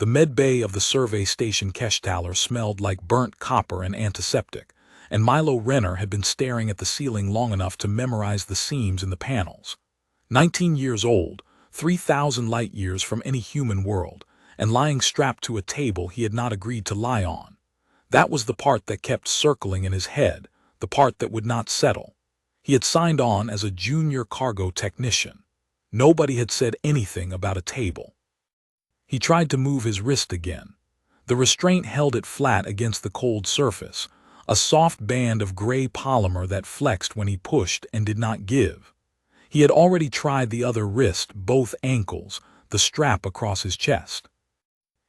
The med bay of the survey station Keshtaler smelled like burnt copper and antiseptic, and Milo Renner had been staring at the ceiling long enough to memorize the seams in the panels. 19 years old, 3,000 light-years from any human world, and lying strapped to a table he had not agreed to lie on. That was the part that kept circling in his head, the part that would not settle. He had signed on as a junior cargo technician. Nobody had said anything about a table. He tried to move his wrist again. The restraint held it flat against the cold surface, a soft band of gray polymer that flexed when he pushed and did not give. He had already tried the other wrist, both ankles, the strap across his chest.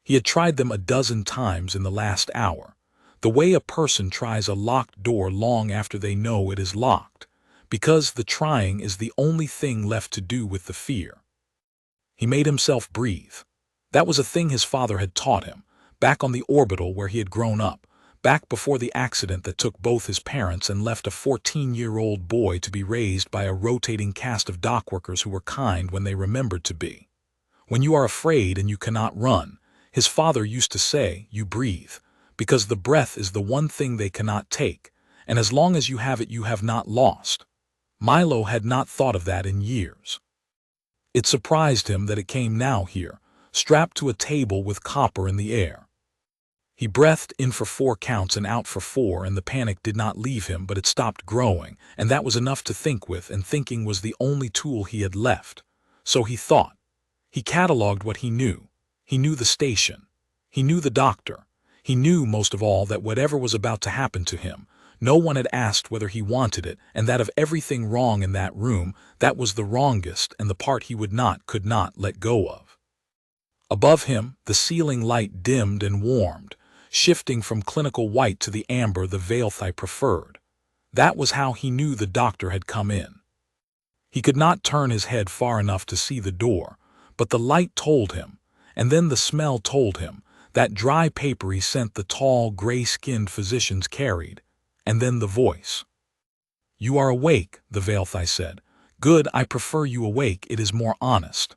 He had tried them a dozen times in the last hour, the way a person tries a locked door long after they know it is locked, because the trying is the only thing left to do with the fear. He made himself breathe. That was a thing his father had taught him, back on the orbital where he had grown up, back before the accident that took both his parents and left a 14-year-old boy to be raised by a rotating cast of dockworkers who were kind when they remembered to be. When you are afraid and you cannot run, his father used to say, you breathe, because the breath is the one thing they cannot take, and as long as you have it you have not lost. Milo had not thought of that in years. It surprised him that it came now here, strapped to a table with copper in the air. He breathed in for 4 counts and out for 4, and the panic did not leave him, but it stopped growing, and that was enough to think with, and thinking was the only tool he had left. So he thought. He catalogued what he knew. He knew the station. He knew the doctor. He knew, most of all, that whatever was about to happen to him, no one had asked whether he wanted it, and that of everything wrong in that room, that was the wrongest and the part he could not let go of. Above him, the ceiling light dimmed and warmed, shifting from clinical white to the amber the Veilthai preferred. That was how he knew the doctor had come in. He could not turn his head far enough to see the door, but the light told him, and then the smell told him, that dry papery scent the tall, gray-skinned physicians carried, and then the voice. You are awake, the Veilthai said. Good, I prefer you awake, it is more honest.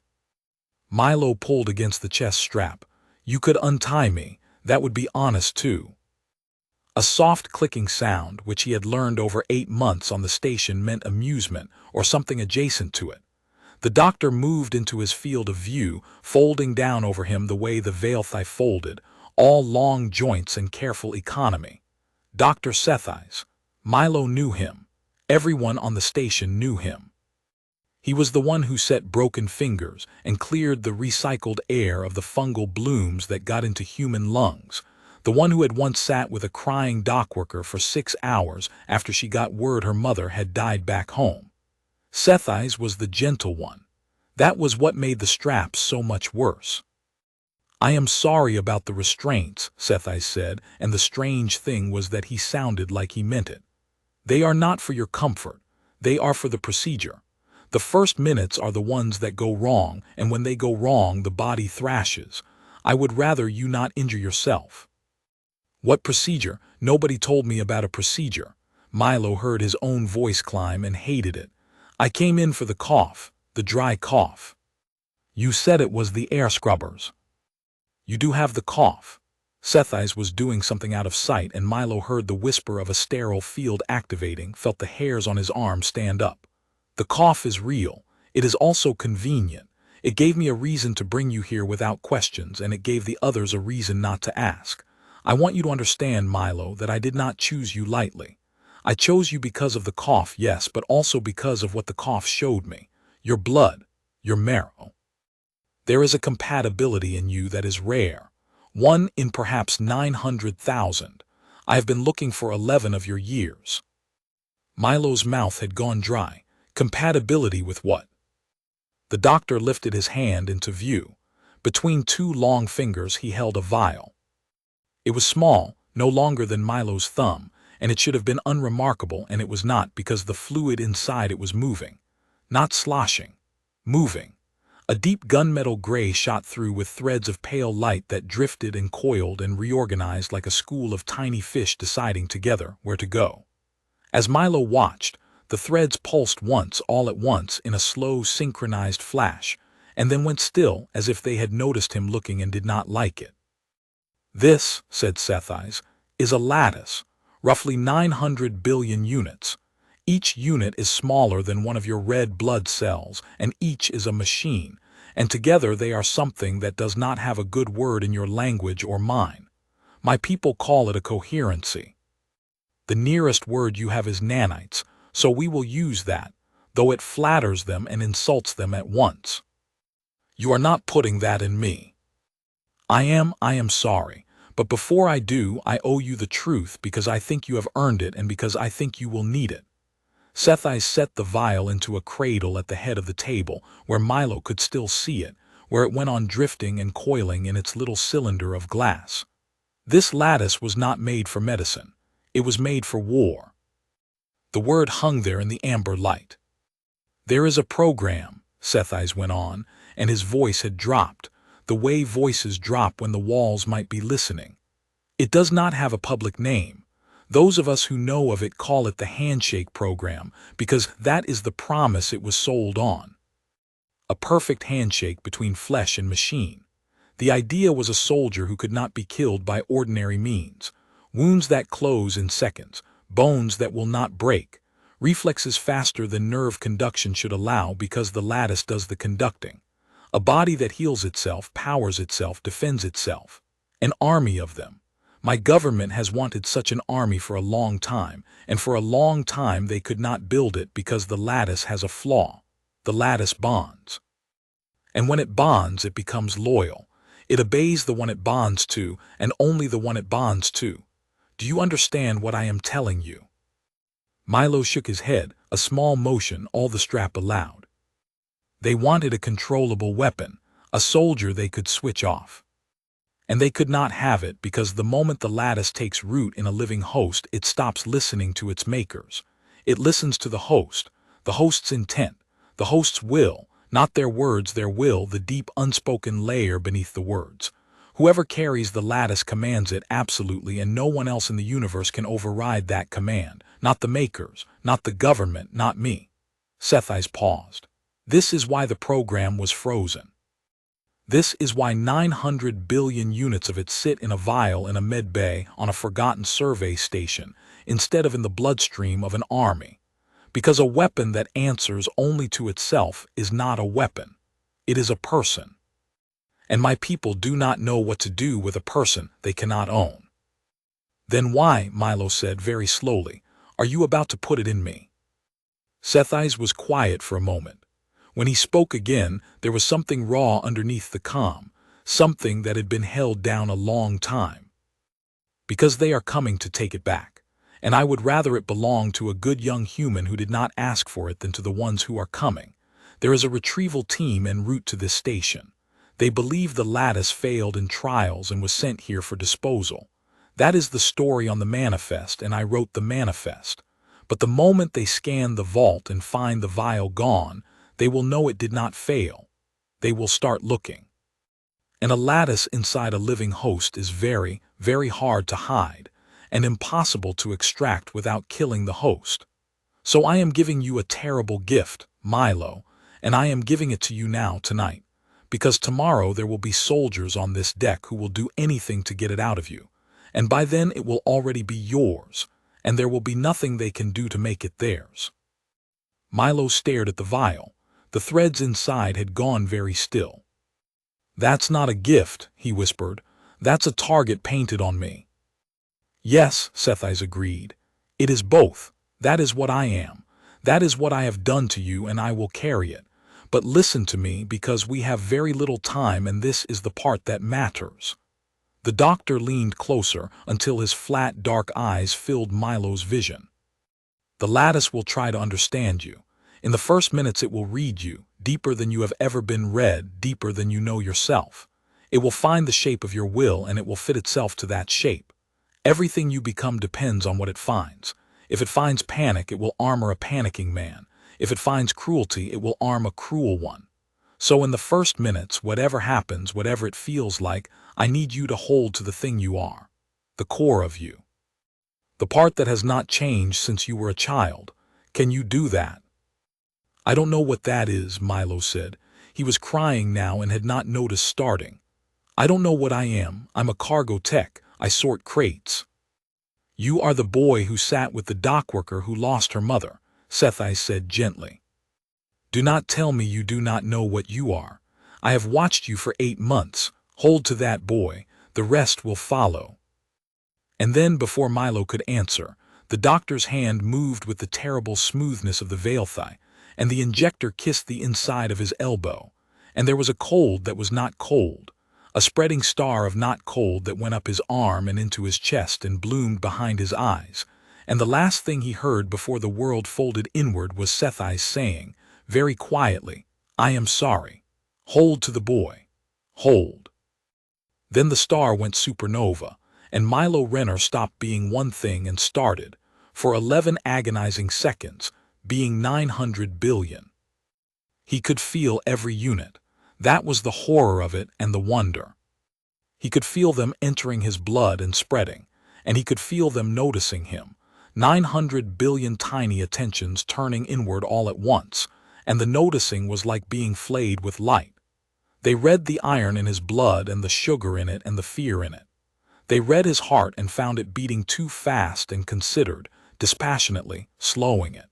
Milo pulled against the chest strap. You could untie me, that would be honest too. A soft clicking sound, which he had learned over 8 months on the station, meant amusement or something adjacent to it. The doctor moved into his field of view, folding down over him the way the Veilthai folded, all long joints and careful economy. Dr. Sethais. Milo knew him. Everyone on the station knew him. He was the one who set broken fingers and cleared the recycled air of the fungal blooms that got into human lungs, the one who had once sat with a crying dockworker for 6 hours after she got word her mother had died back home. Sethais was the gentle one. That was what made the straps so much worse. I am sorry about the restraints, Sethais said, and the strange thing was that he sounded like he meant it. They are not for your comfort. They are for the procedure. The first minutes are the ones that go wrong, and when they go wrong the body thrashes. I would rather you not injure yourself. What procedure? Nobody told me about a procedure. Milo heard his own voice climb and hated it. I came in for the cough, the dry cough. You said it was the air scrubbers. You do have the cough. Sethais was doing something out of sight, and Milo heard the whisper of a sterile field activating, felt the hairs on his arm stand up. The cough is real. It is also convenient. It gave me a reason to bring you here without questions, and it gave the others a reason not to ask. I want you to understand, Milo, that I did not choose you lightly. I chose you because of the cough, yes, but also because of what the cough showed me. Your blood, your marrow. There is a compatibility in you that is rare. 1 in perhaps 900,000. I have been looking for 11 of your years. Milo's mouth had gone dry. Compatibility with what? The doctor lifted his hand into view. Between 2 long fingers he held a vial. It was small, no longer than Milo's thumb, and it should have been unremarkable, and it was not, because the fluid inside it was moving. Not sloshing. Moving. A deep gunmetal gray shot through with threads of pale light that drifted and coiled and reorganized like a school of tiny fish deciding together where to go. As Milo watched, the threads pulsed once, all at once, in a slow, synchronized flash, and then went still as if they had noticed him looking and did not like it. "This," said Sci-Fi, "is a lattice, roughly 900 billion units. Each unit is smaller than one of your red blood cells, and each is a machine, and together they are something that does not have a good word in your language or mine. My people call it a coherency. The nearest word you have is nanites, so we will use that, though it flatters them and insults them at once. You are not putting that in me. I am sorry, but before I do, I owe you the truth because I think you have earned it and because I think you will need it." Sethai set the vial into a cradle at the head of the table, where Milo could still see it, where it went on drifting and coiling in its little cylinder of glass. This lattice was not made for medicine. It was made for war. The word hung there in the amber light. "There is a program," Sethai went on, and his voice had dropped, the way voices drop when the walls might be listening. "It does not have a public name. Those of us who know of it call it the handshake program because that is the promise it was sold on. A perfect handshake between flesh and machine. The idea was a soldier who could not be killed by ordinary means. Wounds that close in seconds, bones that will not break, reflexes faster than nerve conduction should allow because the lattice does the conducting. A body that heals itself, powers itself, defends itself. An army of them. My government has wanted such an army for a long time, and for a long time they could not build it because the lattice has a flaw. The lattice bonds. And when it bonds, it becomes loyal. It obeys the one it bonds to, and only the one it bonds to. Do you understand what I am telling you?" Milo shook his head, a small motion all the strap allowed. They wanted a controllable weapon, a soldier they could switch off. And they could not have it because the moment the lattice takes root in a living host, it stops listening to its makers. It listens to the host's intent, the host's will, not their words, their will, the deep unspoken layer beneath the words. Whoever carries the lattice commands it absolutely, and no one else in the universe can override that command. Not the makers, not the government, not me. Sethai paused. This is why the program was frozen. This is why 900 billion units of it sit in a vial in a med bay on a forgotten survey station, instead of in the bloodstream of an army. Because a weapon that answers only to itself is not a weapon. It is a person. And my people do not know what to do with a person they cannot own. "Then why," Milo said very slowly, "are you about to put it in me?" Sethai was quiet for a moment. When he spoke again, there was something raw underneath the calm, something that had been held down a long time. "Because they are coming to take it back, and I would rather it belonged to a good young human who did not ask for it than to the ones who are coming. There is a retrieval team en route to this station. They believe the lattice failed in trials and was sent here for disposal. That is the story on the manifest, and I wrote the manifest. But the moment they scan the vault and find the vial gone, they will know it did not fail. They will start looking. And a lattice inside a living host is very, very hard to hide, and impossible to extract without killing the host. So I am giving you a terrible gift, Milo, and I am giving it to you now tonight, because tomorrow there will be soldiers on this deck who will do anything to get it out of you, and by then it will already be yours, and there will be nothing they can do to make it theirs." Milo stared at the vial. The threads inside had gone very still. "That's not a gift," he whispered. "That's a target painted on me." "Yes," Sethai agreed. "It is both. That is what I am. That is what I have done to you, and I will carry it. But listen to me, because we have very little time, and this is the part that matters." The doctor leaned closer until his flat, dark eyes filled Milo's vision. "The lattice will try to understand you. In the first minutes it will read you, deeper than you have ever been read, deeper than you know yourself. It will find the shape of your will, and it will fit itself to that shape. Everything you become depends on what it finds. If it finds panic, it will armor a panicking man. If it finds cruelty, it will arm a cruel one. So in the first minutes, whatever happens, whatever it feels like, I need you to hold to the thing you are, the core of you. The part that has not changed since you were a child. Can you do that?" "I don't know what that is," Milo said. He was crying now and had not noticed starting. "I don't know what I am. I'm a cargo tech. I sort crates." "You are the boy who sat with the dockworker who lost her mother," Sci-Fi said gently. "Do not tell me you do not know what you are. I have watched you for 8 months. Hold to that, boy. The rest will follow." And then, before Milo could answer, the doctor's hand moved with the terrible smoothness of the Veilthai, and the injector kissed the inside of his elbow. And there was a cold that was not cold, a spreading star of not cold that went up his arm and into his chest and bloomed behind his eyes. And the last thing he heard before the world folded inward was Sethai's saying, very quietly, "I am sorry. Hold to the boy. Hold." Then the star went supernova, and Milo Renner stopped being one thing and started, for 11 agonizing seconds, being 900 billion. He could feel every unit. That was the horror of it and the wonder. He could feel them entering his blood and spreading, and he could feel them noticing him. 900 billion tiny attentions turning inward all at once, and the noticing was like being flayed with light. They read the iron in his blood and the sugar in it and the fear in it. They read his heart and found it beating too fast and considered, dispassionately, slowing it.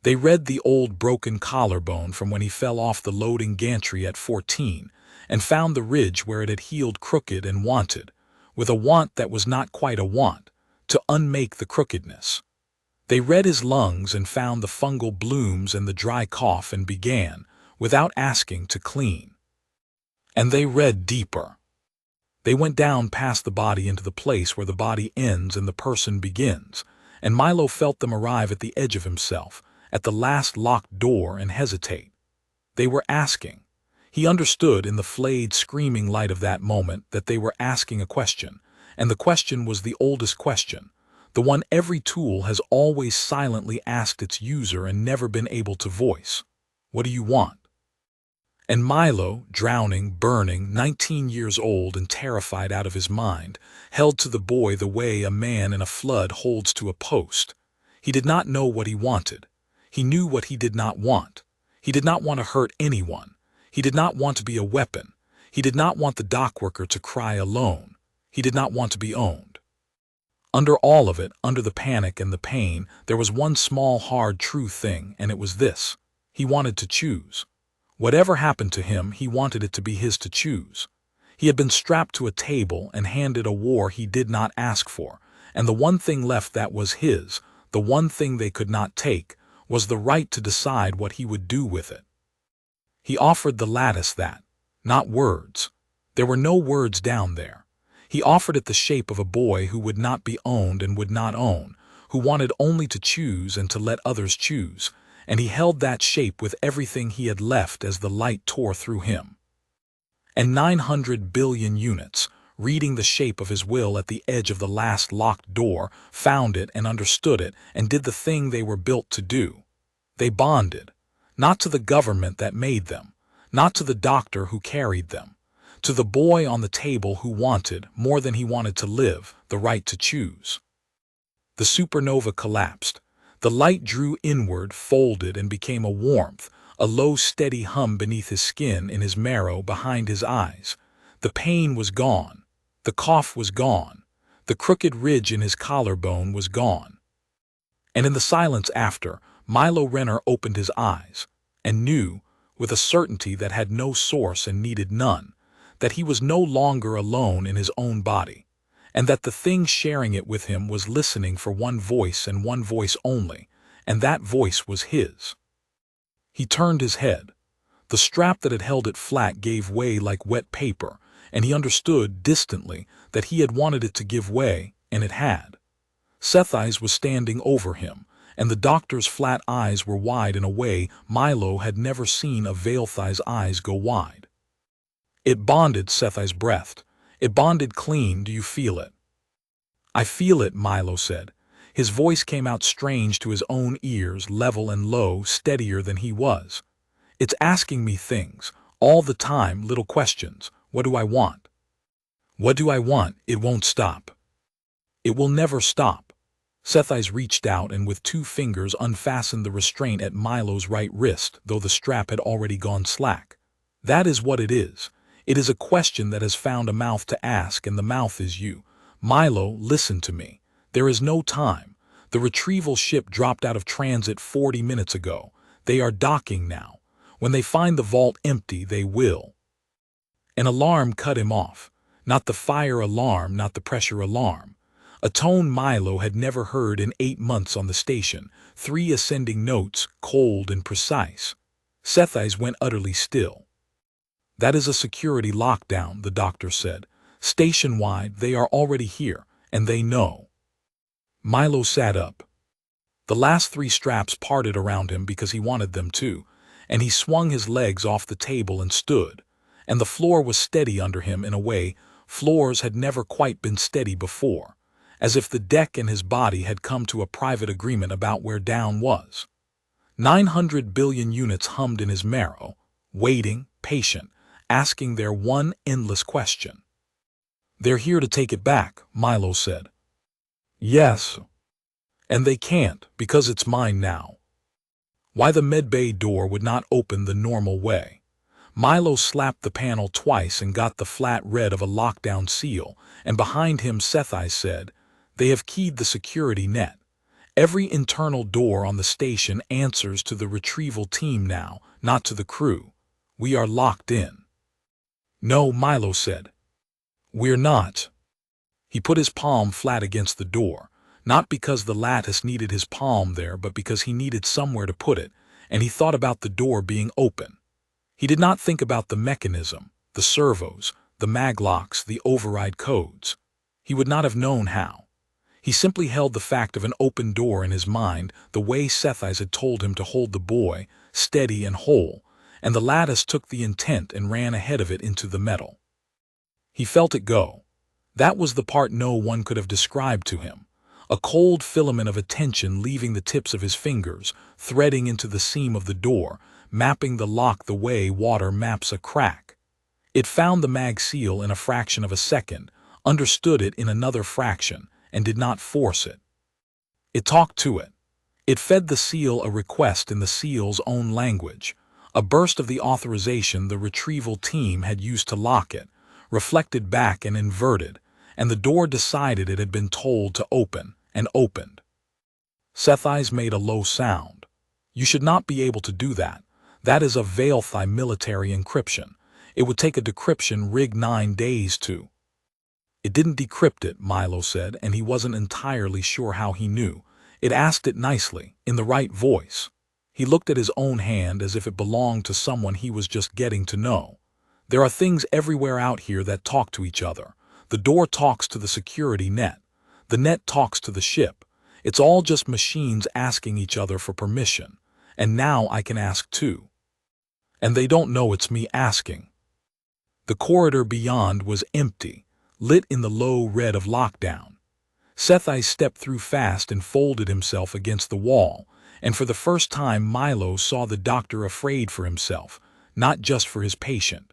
They read the old broken collarbone from when he fell off the loading gantry at 14, and found the ridge where it had healed crooked and wanted, with a want that was not quite a want, to unmake the crookedness. They read his lungs and found the fungal blooms and the dry cough and began, without asking, to clean. And they read deeper. They went down past the body into the place where the body ends and the person begins, and Milo felt them arrive at the edge of himself, at the last locked door, and hesitate. They were asking. He understood in the flayed, screaming light of that moment that they were asking a question, and the question was the oldest question, the one every tool has always silently asked its user and never been able to voice. "What do you want?" And Milo, drowning, burning, 19 years old and terrified out of his mind, held to the boy the way a man in a flood holds to a post. He did not know what he wanted. He knew what he did not want. He did not want to hurt anyone. He did not want to be a weapon. He did not want the dockworker to cry alone. He did not want to be owned. Under all of it, under the panic and the pain, there was one small, hard, true thing, and it was this. He wanted to choose. Whatever happened to him, he wanted it to be his to choose. He had been strapped to a table and handed a war he did not ask for, and the one thing left that was his, the one thing they could not take, was the right to decide what he would do with it. He offered the lattice that, not words. There were no words down there. He offered it the shape of a boy who would not be owned and would not own, who wanted only to choose and to let others choose, and he held that shape with everything he had left as the light tore through him. And 900 billion units, reading the shape of his will at the edge of the last locked door, found it and understood it and did the thing they were built to do. They bonded, not to the government that made them, not to the doctor who carried them, to the boy on the table who wanted, more than he wanted to live, the right to choose. The supernova collapsed. The light drew inward, folded, and became a warmth, a low, steady hum beneath his skin, in his marrow, behind his eyes. The pain was gone. The cough was gone. The crooked ridge in his collarbone was gone. And in the silence after, Milo Renner opened his eyes, and knew, with a certainty that had no source and needed none, that he was no longer alone in his own body, and that the thing sharing it with him was listening for one voice and one voice only, and that voice was his. He turned his head. The strap that had held it flat gave way like wet paper, and he understood, distantly, that he had wanted it to give way, and it had. Sethai's was standing over him, and the doctor's flat eyes were wide in a way Milo had never seen a Veilthai's eyes go wide. It bonded, Sethai's breathed. It bonded clean. "Do you feel it?" "I feel it," Milo said. His voice came out strange to his own ears, level and low, steadier than he was. "It's asking me things, all the time, little questions. What do I want? What do I want? It won't stop. It will never stop." Sethai's reached out and with 2 fingers unfastened the restraint at Milo's right wrist, though the strap had already gone slack. That is what it is. It is a question that has found a mouth to ask, and the mouth is you. Milo, listen to me. There is no time. The retrieval ship dropped out of transit 40 minutes ago. They are docking now. When they find the vault empty, they will. An alarm cut him off. Not the fire alarm, not the pressure alarm. A tone Milo had never heard in 8 months on the station. 3 ascending notes, cold and precise. Seth's eyes went utterly still. That is a security lockdown, the doctor said. Station-wide, they are already here, and they know. Milo sat up. The last 3 straps parted around him because he wanted them to, and he swung his legs off the table and stood. And the floor was steady under him in a way floors had never quite been steady before, as if the deck and his body had come to a private agreement about where down was. 900 billion units hummed in his marrow, waiting, patient, asking their one endless question. They're here to take it back, Milo said. Yes. And they can't, because it's mine now. Why the medbay door would not open the normal way. Milo slapped the panel twice and got the flat red of a lockdown seal, and behind him Sethai said, They have keyed the security net. Every internal door on the station answers to the retrieval team now, not to the crew. We are locked in. No, Milo said. We're not. He put his palm flat against the door, not because the lattice needed his palm there, but because he needed somewhere to put it, and he thought about the door being open. He did not think about the mechanism, the servos, the maglocks, the override codes. He would not have known how. He simply held the fact of an open door in his mind the way Sethais had told him to hold the boy, steady and whole, and the lattice took the intent and ran ahead of it into the metal. He felt it go. That was the part no one could have described to him. A cold filament of attention leaving the tips of his fingers, threading into the seam of the door, mapping the lock the way water maps a crack. It found the mag seal in a fraction of a second, understood it in another fraction, and did not force it. It talked to it. It fed the seal a request in the seal's own language, a burst of the authorization the retrieval team had used to lock it, reflected back and inverted, and the door decided it had been told to open, and opened. Sethais made a low sound. You should not be able to do that. That is a Veilthai military encryption. It would take a decryption rig 9 days to. It didn't decrypt it, Milo said, and he wasn't entirely sure how he knew. It asked it nicely, in the right voice. He looked at his own hand as if it belonged to someone he was just getting to know. There are things everywhere out here that talk to each other. The door talks to the security net. The net talks to the ship. It's all just machines asking each other for permission. And now I can ask too. And they don't know it's me asking. The corridor beyond was empty, lit in the low red of lockdown. Sethai stepped through fast and folded himself against the wall, and for the first time Milo saw the doctor afraid for himself, not just for his patient.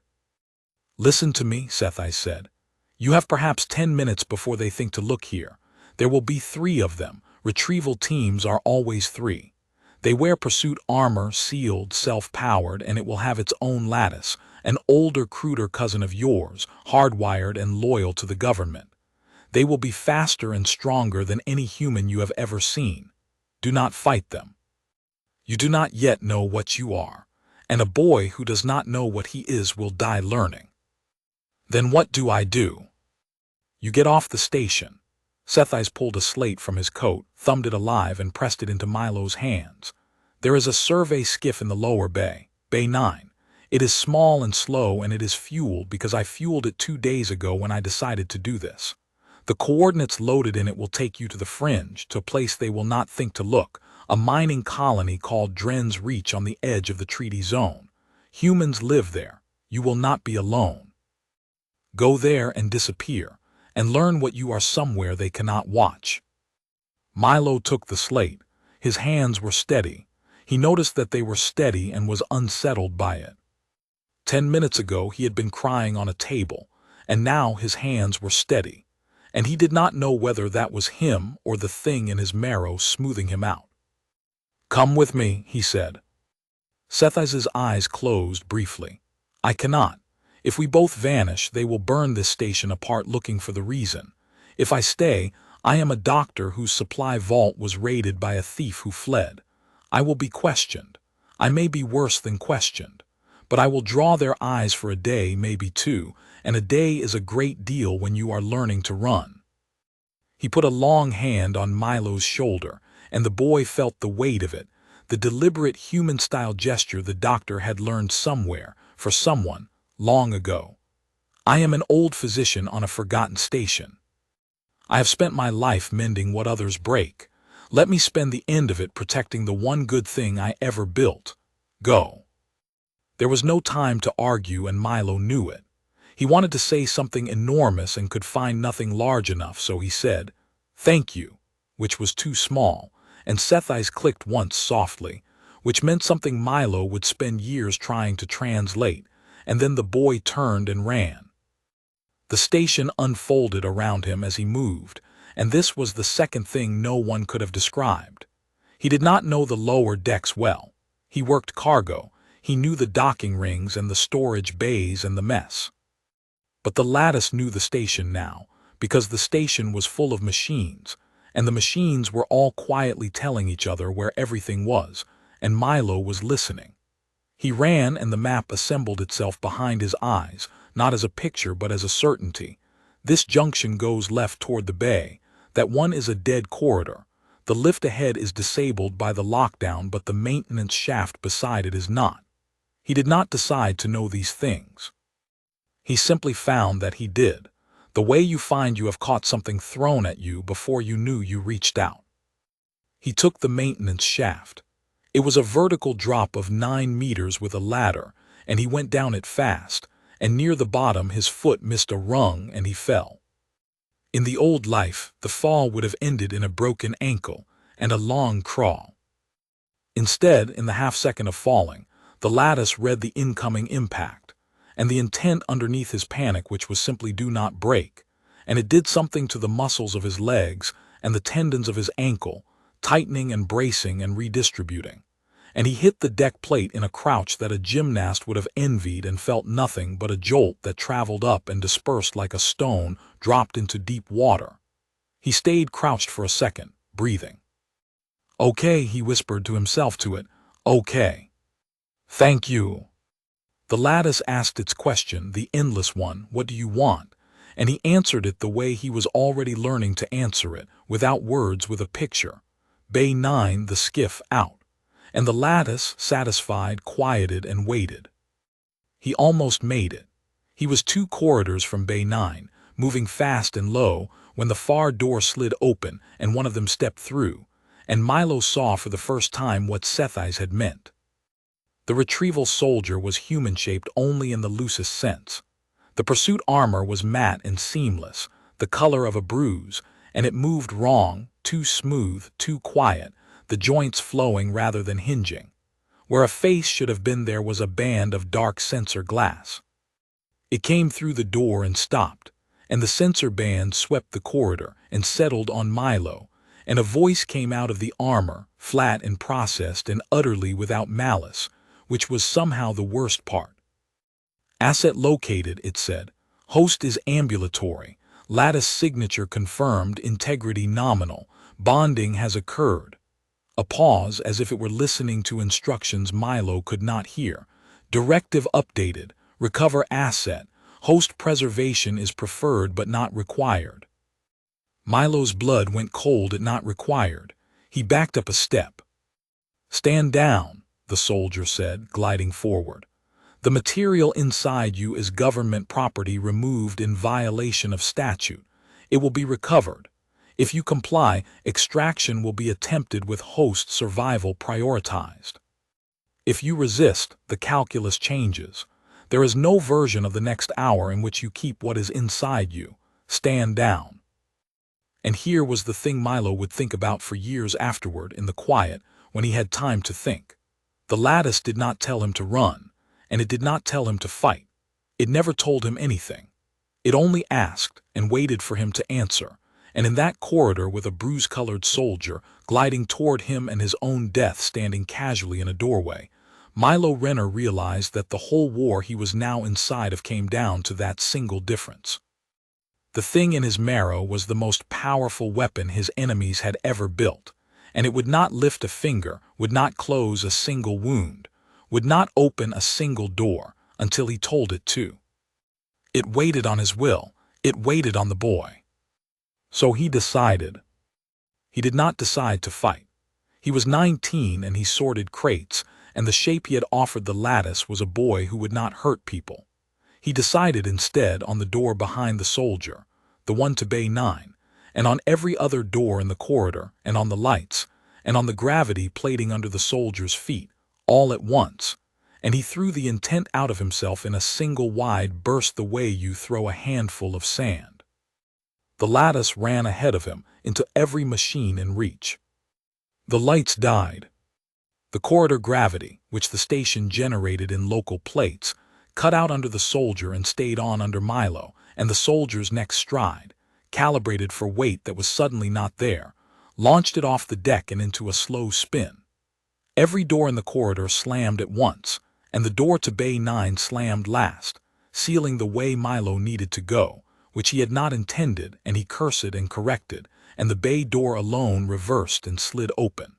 Listen to me, Sethai said. You have perhaps 10 minutes before they think to look here. There will be 3 of them. Retrieval teams are always 3. They wear pursuit armor, sealed, self-powered, and it will have its own lattice, an older, cruder cousin of yours, hardwired and loyal to the government. They will be faster and stronger than any human you have ever seen. Do not fight them. You do not yet know what you are, and a boy who does not know what he is will die learning. Then what do I do? You get off the station. Sethais pulled a slate from his coat, thumbed it alive, and pressed it into Milo's hands. There is a survey skiff in the lower bay, Bay 9. It is small and slow, and it is fueled because I fueled it 2 days ago when I decided to do this. The coordinates loaded in it will take you to the fringe, to a place they will not think to look, a mining colony called Dren's Reach on the edge of the treaty zone. Humans live there. You will not be alone. Go there and disappear, and learn what you are somewhere they cannot watch. Milo took the slate. His hands were steady. He noticed that they were steady and was unsettled by it. 10 minutes ago he had been crying on a table, and now his hands were steady, and he did not know whether that was him or the thing in his marrow smoothing him out. Come with me, he said. Sethais' eyes closed briefly. I cannot. If we both vanish, they will burn this station apart looking for the reason. If I stay, I am a doctor whose supply vault was raided by a thief who fled. I will be questioned. I may be worse than questioned. But I will draw their eyes for a day, maybe two, and a day is a great deal when you are learning to run. He put a long hand on Milo's shoulder, and the boy felt the weight of it, the deliberate human-style gesture the doctor had learned somewhere, for someone, long ago. I am an old physician on a forgotten station. I have spent my life mending what others break. Let me spend the end of it protecting the one good thing I ever built. Go. There was no time to argue, and Milo knew it. He wanted to say something enormous and could find nothing large enough, so he said, "Thank you," which was too small, and Seth's eyes clicked once softly, which meant something Milo would spend years trying to translate, and then the boy turned and ran. The station unfolded around him as he moved, and this was the second thing no one could have described. He did not know the lower decks well. He worked cargo. He knew the docking rings and the storage bays and the mess. But the lattice knew the station now, because the station was full of machines, and the machines were all quietly telling each other where everything was, and Milo was listening. He ran, and the map assembled itself behind his eyes, not as a picture but as a certainty. This junction goes left toward the bay. That one is a dead corridor. The lift ahead is disabled by the lockdown, but the maintenance shaft beside it is not. He did not decide to know these things. He simply found that he did. The way you find you have caught something thrown at you before you knew you reached out. He took the maintenance shaft. It was a vertical drop of 9 meters with a ladder, and he went down it fast, and near the bottom his foot missed a rung and he fell. In the old life, the fall would have ended in a broken ankle and a long crawl. Instead, in the half-second of falling, the lattice read the incoming impact, and the intent underneath his panic, which was simply "do not break," and it did something to the muscles of his legs and the tendons of his ankle, tightening and bracing and redistributing. And he hit the deck plate in a crouch that a gymnast would have envied and felt nothing but a jolt that traveled up and dispersed like a stone dropped into deep water. He stayed crouched for a second, breathing. "Okay," he whispered to himself to it. "Okay. Thank you." The lattice asked its question, the endless one, "What do you want?" And he answered it the way he was already learning to answer it, without words, with a picture. Bay 9, the skiff, out. And the lattice, satisfied, quieted and waited. He almost made it. He was 2 corridors from Bay 9, moving fast and low, when the far door slid open and one of them stepped through, and Milo saw for the first time what Seth's eyes had meant. The retrieval soldier was human-shaped only in the loosest sense. The pursuit armor was matte and seamless, the color of a bruise, and it moved wrong, too smooth, too quiet, the joints flowing rather than hinging. Where a face should have been there was a band of dark sensor glass. It came through the door and stopped, and the sensor band swept the corridor and settled on Milo, and a voice came out of the armor, flat and processed and utterly without malice, which was somehow the worst part. "Asset located," it said. "Host is ambulatory. Lattice signature confirmed, integrity nominal. Bonding has occurred." A pause, as if it were listening to instructions Milo could not hear. "Directive updated. Recover asset. Host preservation is preferred but not required." Milo's blood went cold at "not required." He backed up a step. "Stand down," the soldier said, gliding forward. "The material inside you is government property removed in violation of statute. It will be recovered. If you comply, extraction will be attempted with host survival prioritized. If you resist, the calculus changes. There is no version of the next hour in which you keep what is inside you. Stand down." And here was the thing Milo would think about for years afterward, in the quiet, when he had time to think. The lattice did not tell him to run, and it did not tell him to fight. It never told him anything. It only asked and waited for him to answer, and in that corridor with a bruise-colored soldier gliding toward him and his own death standing casually in a doorway, Milo Renner realized that the whole war he was now inside of came down to that single difference. The thing in his marrow was the most powerful weapon his enemies had ever built, and it would not lift a finger, would not close a single wound, would not open a single door until he told it to. It waited on his will, it waited on the boy. So he decided. He did not decide to fight. He was 19 and he sorted crates, and the shape he had offered the lattice was a boy who would not hurt people. He decided instead on the door behind the soldier, the one to Bay 9, and on every other door in the corridor, and on the lights, and on the gravity plating under the soldier's feet, all at once, and he threw the intent out of himself in a single wide burst the way you throw a handful of sand. The lattice ran ahead of him into every machine in reach. The lights died. The corridor gravity, which the station generated in local plates, cut out under the soldier and stayed on under Milo, and the soldier's next stride, calibrated for weight that was suddenly not there, launched it off the deck and into a slow spin. Every door in the corridor slammed at once, and the door to Bay 9 slammed last, sealing the way Milo needed to go, which he had not intended, and he cursed and corrected, and the bay door alone reversed and slid open.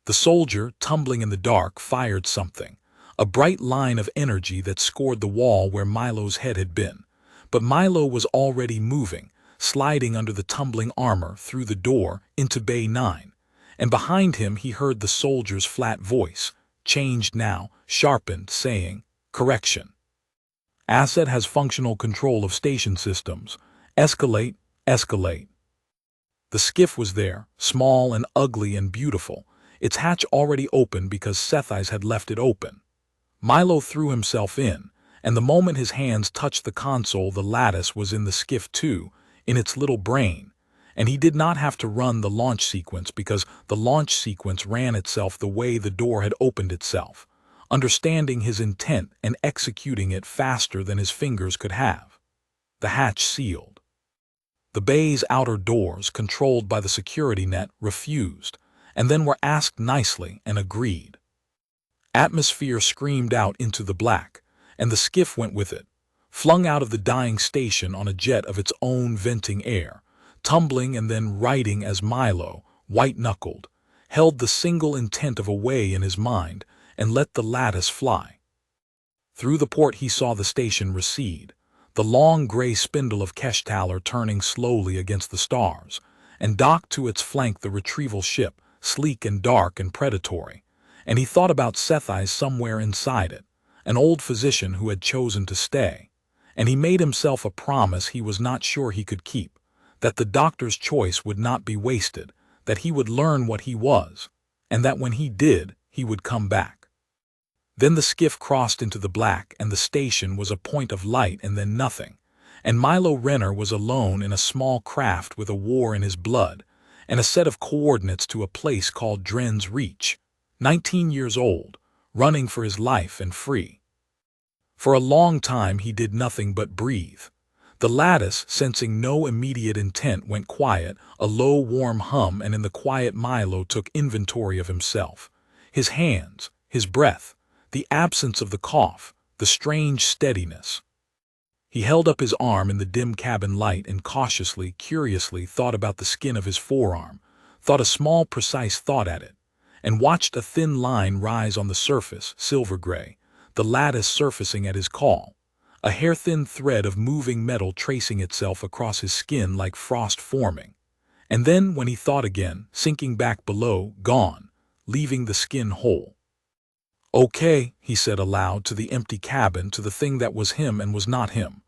The soldier, tumbling in the dark, fired something, a bright line of energy that scored the wall where Milo's head had been. But Milo was already moving, sliding under the tumbling armor through the door into Bay 9, and behind him he heard the soldier's flat voice, changed now, sharpened, saying, "Correction. Asset has functional control of station systems. Escalate, escalate." The skiff was there, small and ugly and beautiful, its hatch already open because Sci-Fi's had left it open. Milo threw himself in, and the moment his hands touched the console, the lattice was in the skiff too, in its little brain, and he did not have to run the launch sequence because the launch sequence ran itself the way the door had opened itself, understanding his intent and executing it faster than his fingers could have. The hatch sealed. The bay's outer doors, controlled by the security net, refused, and then were asked nicely and agreed. Atmosphere screamed out into the black, and the skiff went with it, flung out of the dying station on a jet of its own venting air, tumbling and then righting as Milo, white-knuckled, held the single intent of a way in his mind and let the lattice fly. Through the port he saw the station recede, the long gray spindle of Keshtaler turning slowly against the stars, and docked to its flank the retrieval ship, sleek and dark and predatory, and he thought about Sci-Fi somewhere inside it, an old physician who had chosen to stay, and he made himself a promise he was not sure he could keep, that the doctor's choice would not be wasted, that he would learn what he was, and that when he did, he would come back. Then the skiff crossed into the black, and the station was a point of light and then nothing, and Milo Renner was alone in a small craft with a war in his blood, and a set of coordinates to a place called Dren's Reach, 19 years old, running for his life and free. For a long time he did nothing but breathe. The lattice, sensing no immediate intent, went quiet, a low warm hum, and in the quiet Milo took inventory of himself, his hands, his breath, the absence of the cough, the strange steadiness. He held up his arm in the dim cabin light and cautiously, curiously thought about the skin of his forearm, thought a small precise thought at it, and watched a thin line rise on the surface, silver-gray, the lattice surfacing at his call, a hair-thin thread of moving metal tracing itself across his skin like frost forming, and then, when he thought again, sinking back below, gone, leaving the skin whole. "Okay," he said aloud to the empty cabin, to the thing that was him and was not him.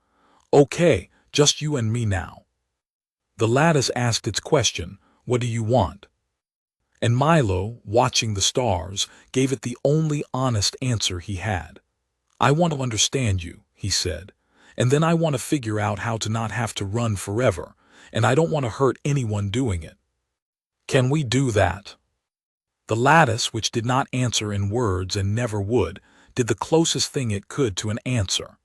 "Okay, just you and me now." The lattice asked its question, "What do you want?" And Milo, watching the stars, gave it the only honest answer he had. "I want to understand you," he said, "and then I want to figure out how to not have to run forever, and I don't want to hurt anyone doing it. Can we do that?" The lattice, which did not answer in words and never would, did the closest thing it could to an answer.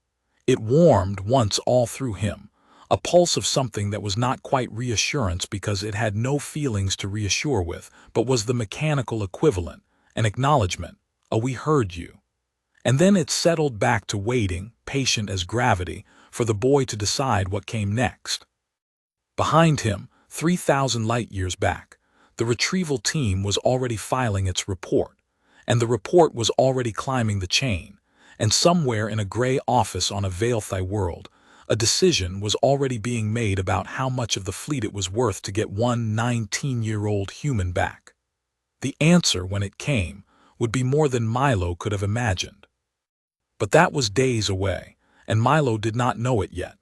It warmed once all through him, a pulse of something that was not quite reassurance because it had no feelings to reassure with, but was the mechanical equivalent, an acknowledgement, a "we heard you." And then it settled back to waiting, patient as gravity, for the boy to decide what came next. Behind him, 3,000 light-years back, the retrieval team was already filing its report, and the report was already climbing the chain, and somewhere in a gray office on a Veilthi world, a decision was already being made about how much of the fleet it was worth to get one 19-year-old human back. The answer, when it came, would be more than Milo could have imagined. But that was days away, and Milo did not know it yet.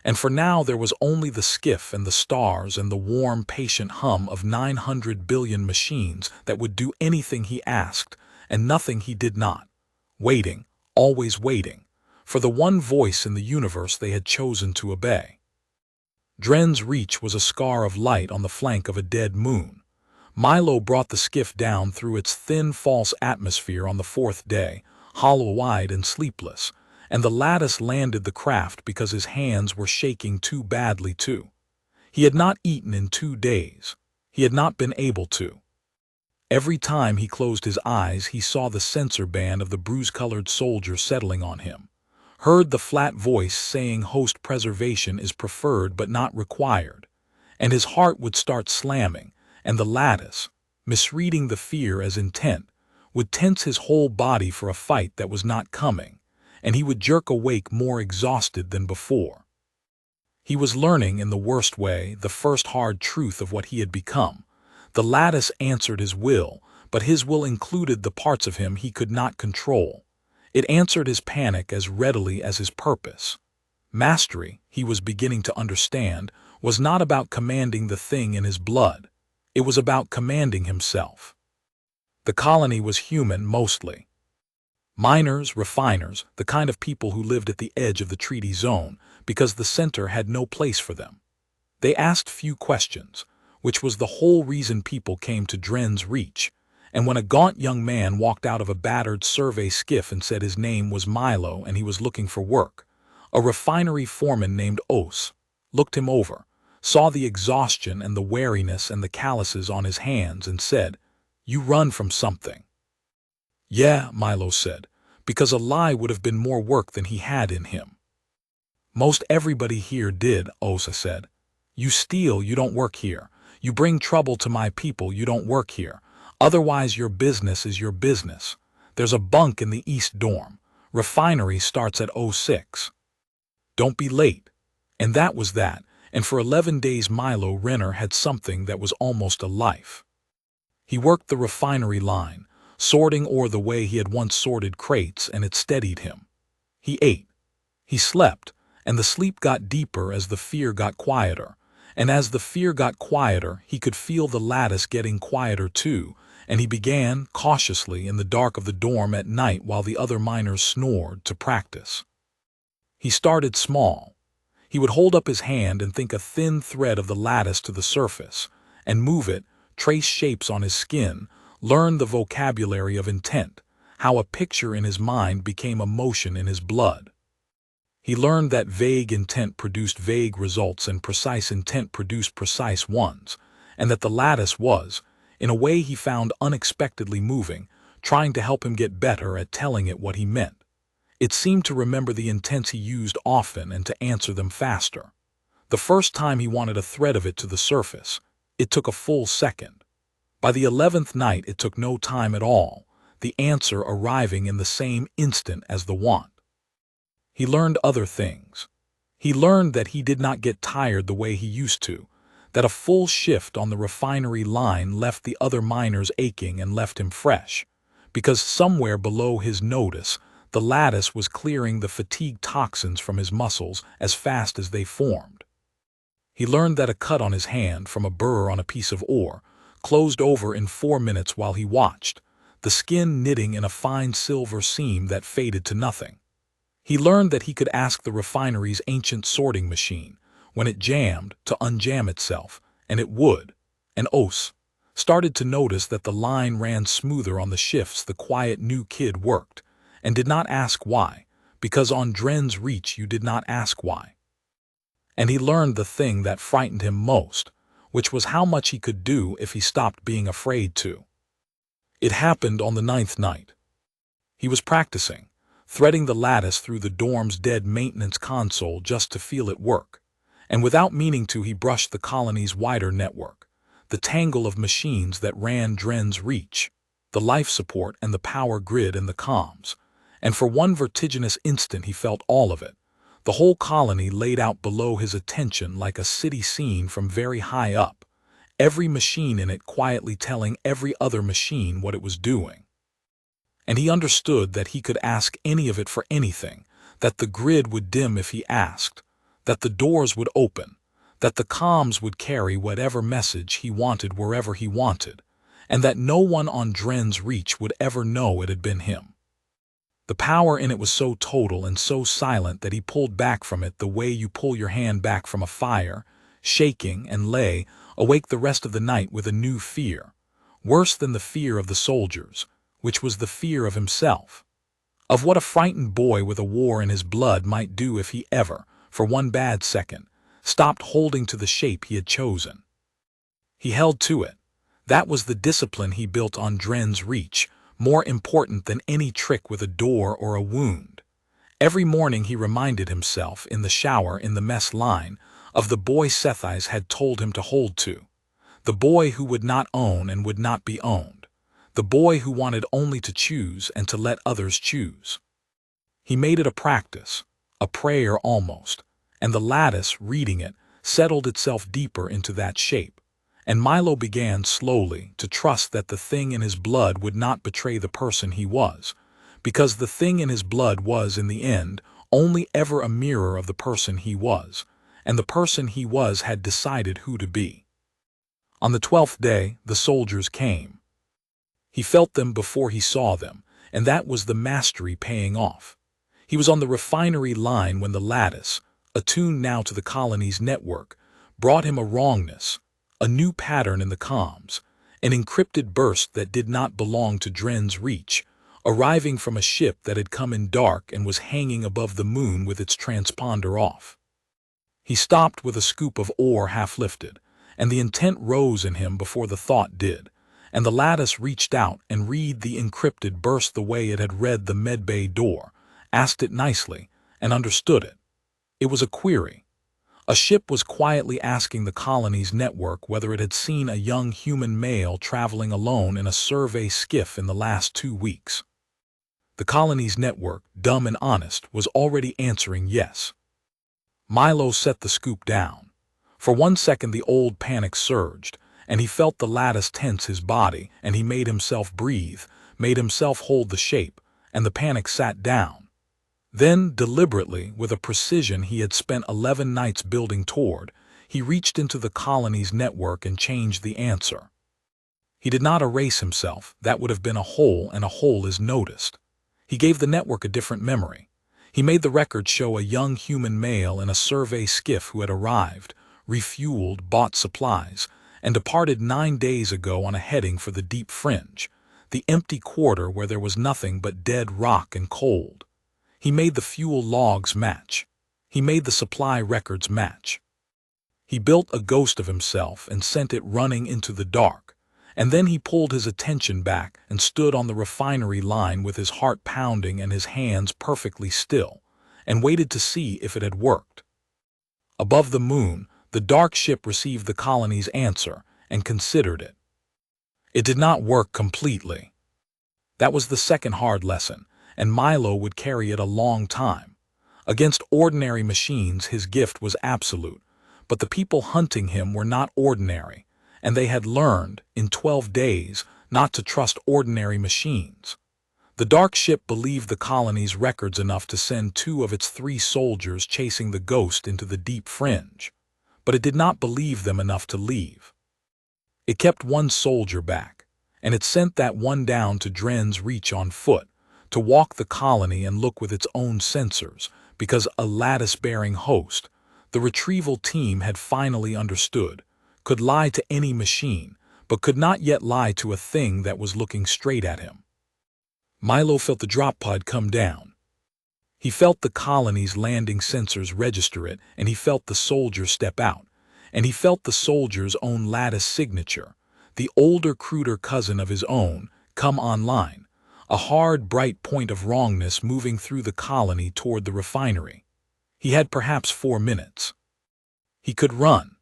And for now there was only the skiff and the stars and the warm, patient hum of 900 billion machines that would do anything he asked and nothing he did not. Waiting, always waiting, for the one voice in the universe they had chosen to obey. Dren's reach was a scar of light on the flank of a dead moon. Milo brought the skiff down through its thin, false atmosphere on the fourth day, hollow-eyed and sleepless, and the lattice landed the craft because his hands were shaking too badly too. He had not eaten in 2 days. He had not been able to. Every time he closed his eyes he saw the sensor band of the bruise-colored soldier settling on him, heard the flat voice saying host preservation is preferred but not required, and his heart would start slamming, and the lattice, misreading the fear as intent, would tense his whole body for a fight that was not coming, and he would jerk awake more exhausted than before. He was learning in the worst way the first hard truth of what he had become. The lattice answered his will, but his will included the parts of him he could not control. It answered his panic as readily as his purpose. Mastery, he was beginning to understand, was not about commanding the thing in his blood. It was about commanding himself. The colony was human mostly. Miners, refiners, the kind of people who lived at the edge of the treaty zone, because the center had no place for them. They asked few questions, which was the whole reason people came to Dren's Reach, and when a gaunt young man walked out of a battered survey skiff and said his name was Milo and he was looking for work, a refinery foreman named Os looked him over, saw the exhaustion and the weariness and the calluses on his hands and said, "You run from something." "Yeah," Milo said, because a lie would have been more work than he had in him. "Most everybody here did," Osa said. "You steal, you don't work here. You bring trouble to my people, you don't work here. Otherwise your business is your business. There's a bunk in the East Dorm. Refinery starts at 06. Don't be late." And that was that, and for 11 days Milo Renner had something that was almost a life. He worked the refinery line, sorting ore the way he had once sorted crates, and it steadied him. He ate. He slept, and the sleep got deeper as the fear got quieter, and as the fear got quieter he could feel the lattice getting quieter too, and he began, cautiously in the dark of the dorm at night while the other miners snored, to practice. He started small. He would hold up his hand and think a thin thread of the lattice to the surface, and move it, trace shapes on his skin, learn the vocabulary of intent, how a picture in his mind became a motion in his blood. He learned that vague intent produced vague results and precise intent produced precise ones, and that the lattice was, in a way he found unexpectedly moving, trying to help him get better at telling it what he meant. It seemed to remember the intents he used often and to answer them faster. The first time he wanted a thread of it to the surface, it took a full second. By the 11th night it took no time at all, the answer arriving in the same instant as the want. He learned other things. He learned that he did not get tired the way he used to, that a full shift on the refinery line left the other miners aching and left him fresh, because somewhere below his notice the lattice was clearing the fatigue toxins from his muscles as fast as they formed. He learned that a cut on his hand from a burr on a piece of ore closed over in 4 minutes while he watched, the skin knitting in a fine silver seam that faded to nothing. He learned that he could ask the refinery's ancient sorting machine, when it jammed, to unjam itself, and it would. And Os started to notice that the line ran smoother on the shifts the quiet new kid worked, and did not ask why, because on Dren's Reach you did not ask why. And he learned the thing that frightened him most, which was how much he could do if he stopped being afraid to. It happened on the 9th night. He was practicing, threading the lattice through the dorm's dead maintenance console just to feel it work. And without meaning to, he brushed the colony's wider network, the tangle of machines that ran Dren's reach, the life support and the power grid and the comms. And for one vertiginous instant he felt all of it, the whole colony laid out below his attention like a city scene from very high up, every machine in it quietly telling every other machine what it was doing. And he understood that he could ask any of it for anything, that the grid would dim if he asked, that the doors would open, that the comms would carry whatever message he wanted wherever he wanted, and that no one on Dren's reach would ever know it had been him. The power in it was so total and so silent that he pulled back from it the way you pull your hand back from a fire, shaking, and lay awake the rest of the night with a new fear, worse than the fear of the soldiers, which was the fear of himself, of what a frightened boy with a war in his blood might do if he ever, for one bad second, stopped holding to the shape he had chosen. He held to it. That was the discipline he built on Dren's reach, more important than any trick with a door or a wound. Every morning he reminded himself, in the shower in the mess line, of the boy Sci-Fi had told him to hold to, the boy who would not own and would not be owned, the boy who wanted only to choose and to let others choose. He made it a practice, a prayer almost, and the lattice, reading it, settled itself deeper into that shape, and Milo began slowly to trust that the thing in his blood would not betray the person he was, because the thing in his blood was, in the end, only ever a mirror of the person he was, and the person he was had decided who to be. On the 12th day, the soldiers came. He felt them before he saw them, and that was the mastery paying off. He was on the refinery line when the lattice, attuned now to the colony's network, brought him a wrongness, a new pattern in the comms, an encrypted burst that did not belong to Dren's reach, arriving from a ship that had come in dark and was hanging above the moon with its transponder off. He stopped with a scoop of ore half lifted, and the intent rose in him before the thought did, and the lattice reached out and read the encrypted burst the way it had read the medbay door, asked it nicely, and understood it. It was a query. A ship was quietly asking the colony's network whether it had seen a young human male traveling alone in a survey skiff in the last 2 weeks. The colony's network, dumb and honest, was already answering yes. Milo set the scoop down. For 1 second the old panic surged, and he felt the lattice tense his body, and he made himself breathe, made himself hold the shape, and the panic sat down. Then, deliberately, with a precision he had spent 11 nights building toward, he reached into the colony's network and changed the answer. He did not erase himself, that would have been a hole, and a hole is noticed. He gave the network a different memory. He made the record show a young human male in a survey skiff who had arrived, refueled, bought supplies, and departed 9 days ago on a heading for the deep fringe, the empty quarter where there was nothing but dead rock and cold. He made the fuel logs match. He made the supply records match. He built a ghost of himself and sent it running into the dark, and then he pulled his attention back and stood on the refinery line with his heart pounding and his hands perfectly still, and waited to see if it had worked. Above the moon, the dark ship received the colony's answer and considered it. It did not work completely. That was the second hard lesson, and Milo would carry it a long time. Against ordinary machines his gift was absolute, but the people hunting him were not ordinary, and they had learned, in 12 days, not to trust ordinary machines. The dark ship believed the colony's records enough to send 2 of its 3 soldiers chasing the ghost into the deep fringe, but it did not believe them enough to leave. It kept 1 soldier back, and it sent that one down to Dren's reach on foot, to walk the colony and look with its own sensors, because a lattice-bearing host, the retrieval team had finally understood, could lie to any machine, but could not yet lie to a thing that was looking straight at him. Milo felt the drop pod come down. He felt the colony's landing sensors register it, and he felt the soldier step out, and he felt the soldier's own lattice signature, the older, cruder cousin of his own, come online, a hard, bright point of wrongness moving through the colony toward the refinery. He had perhaps 4 minutes. He could run.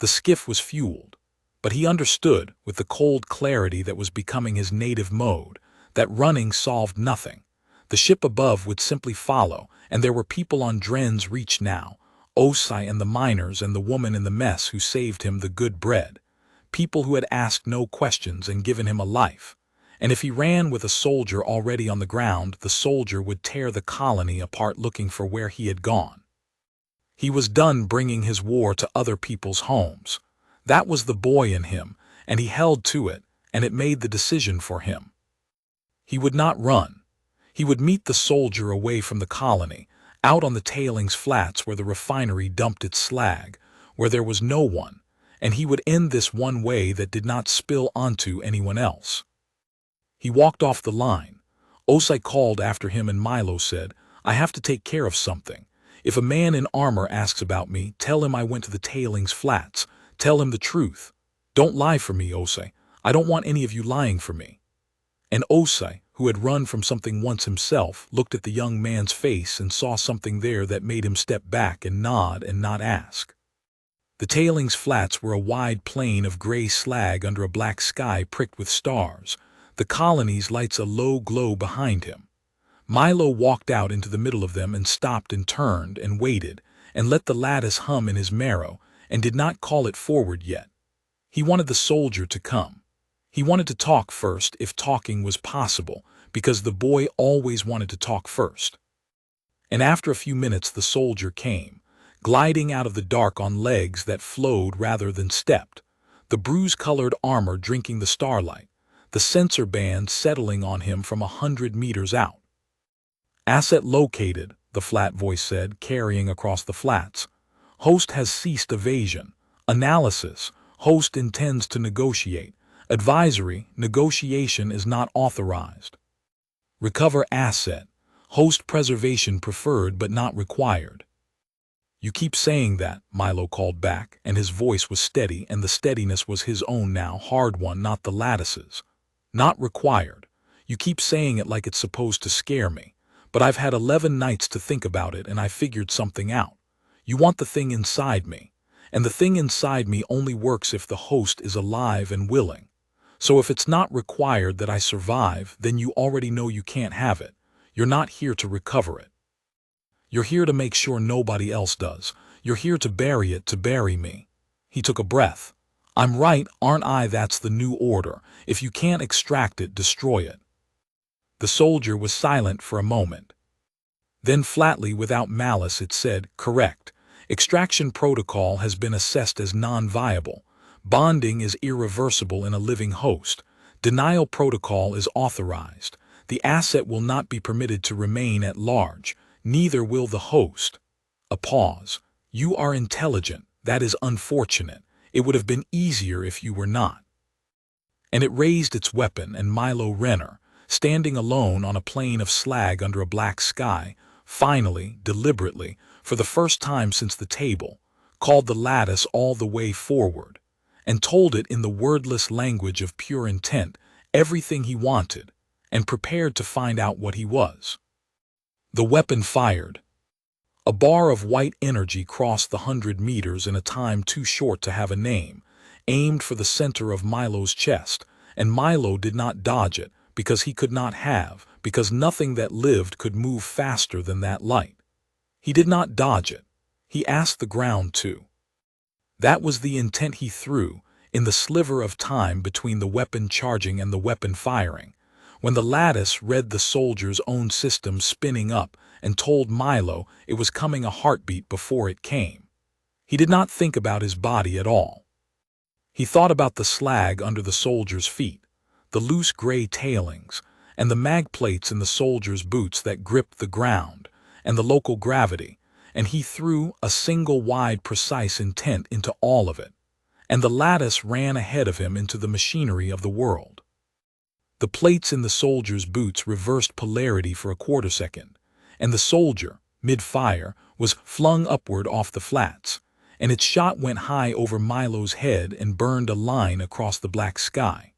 The skiff was fueled. But he understood, with the cold clarity that was becoming his native mode, that running solved nothing. The ship above would simply follow, and there were people on Dren's reach now, Osai and the miners and the woman in the mess who saved him the good bread. People who had asked no questions and given him a life. And if he ran with a soldier already on the ground, the soldier would tear the colony apart looking for where he had gone. He was done bringing his war to other people's homes. That was the boy in him, and he held to it, and it made the decision for him. He would not run. He would meet the soldier away from the colony, out on the tailings flats where the refinery dumped its slag, where there was no one, and he would end this one way that did not spill onto anyone else. He walked off the line. Osai called after him and Milo said, "I have to take care of something. If a man in armor asks about me, tell him I went to the tailings flats. Tell him the truth. Don't lie for me, Osai. I don't want any of you lying for me." And Osai, who had run from something once himself, looked at the young man's face and saw something there that made him step back and nod and not ask. The tailings flats were a wide plain of gray slag under a black sky pricked with stars. The colony's lights a low glow behind him. Milo walked out into the middle of them and stopped and turned and waited and let the lattice hum in his marrow and did not call it forward yet. He wanted the soldier to come. He wanted to talk first if talking was possible, because the boy always wanted to talk first. And after a few minutes the soldier came, gliding out of the dark on legs that flowed rather than stepped, the bruise-colored armor drinking the starlight, the sensor band settling on him from 100 meters out. "Asset located," the flat voice said, carrying across the flats. "Host has ceased evasion. Analysis. Host intends to negotiate. Advisory. Negotiation is not authorized. Recover asset. Host preservation preferred but not required." "You keep saying that," Milo called back, and his voice was steady, and the steadiness was his own now, hard one, not the lattice's. "Not required. You keep saying it like it's supposed to scare me. But I've had 11 nights to think about it, and I figured something out. You want the thing inside me. And the thing inside me only works if the host is alive and willing. So if it's not required that I survive, then you already know you can't have it. You're not here to recover it. You're here to make sure nobody else does. You're here to bury it, to bury me." He took a breath. "I'm right, aren't I? That's the new order. If you can't extract it, destroy it." The soldier was silent for a moment. Then flatly, without malice, it said, "Correct. Extraction protocol has been assessed as non-viable. Bonding is irreversible in a living host. Denial protocol is authorized. The asset will not be permitted to remain at large. Neither will the host." A pause. "You are intelligent. That is unfortunate. It would have been easier if you were not." And it raised its weapon, and Milo Renner, standing alone on a plain of slag under a black sky, finally, deliberately, for the first time since the table, called the lattice all the way forward, and told it in the wordless language of pure intent everything he wanted, and prepared to find out what he was. The weapon fired. A bar of white energy crossed the 100 meters in a time too short to have a name, aimed for the center of Milo's chest, and Milo did not dodge it, because he could not have, because nothing that lived could move faster than that light. He did not dodge it. He asked the ground to. That was the intent he threw, in the sliver of time between the weapon charging and the weapon firing, when the lattice read the soldier's own system spinning up and told Milo it was coming a heartbeat before it came. He did not think about his body at all. He thought about the slag under the soldier's feet, the loose gray tailings, and the mag plates in the soldier's boots that gripped the ground, and the local gravity, and he threw a single wide precise intent into all of it, and the lattice ran ahead of him into the machinery of the world. The plates in the soldier's boots reversed polarity for a quarter second, and the soldier, mid-fire, was flung upward off the flats, and its shot went high over Milo's head and burned a line across the black sky.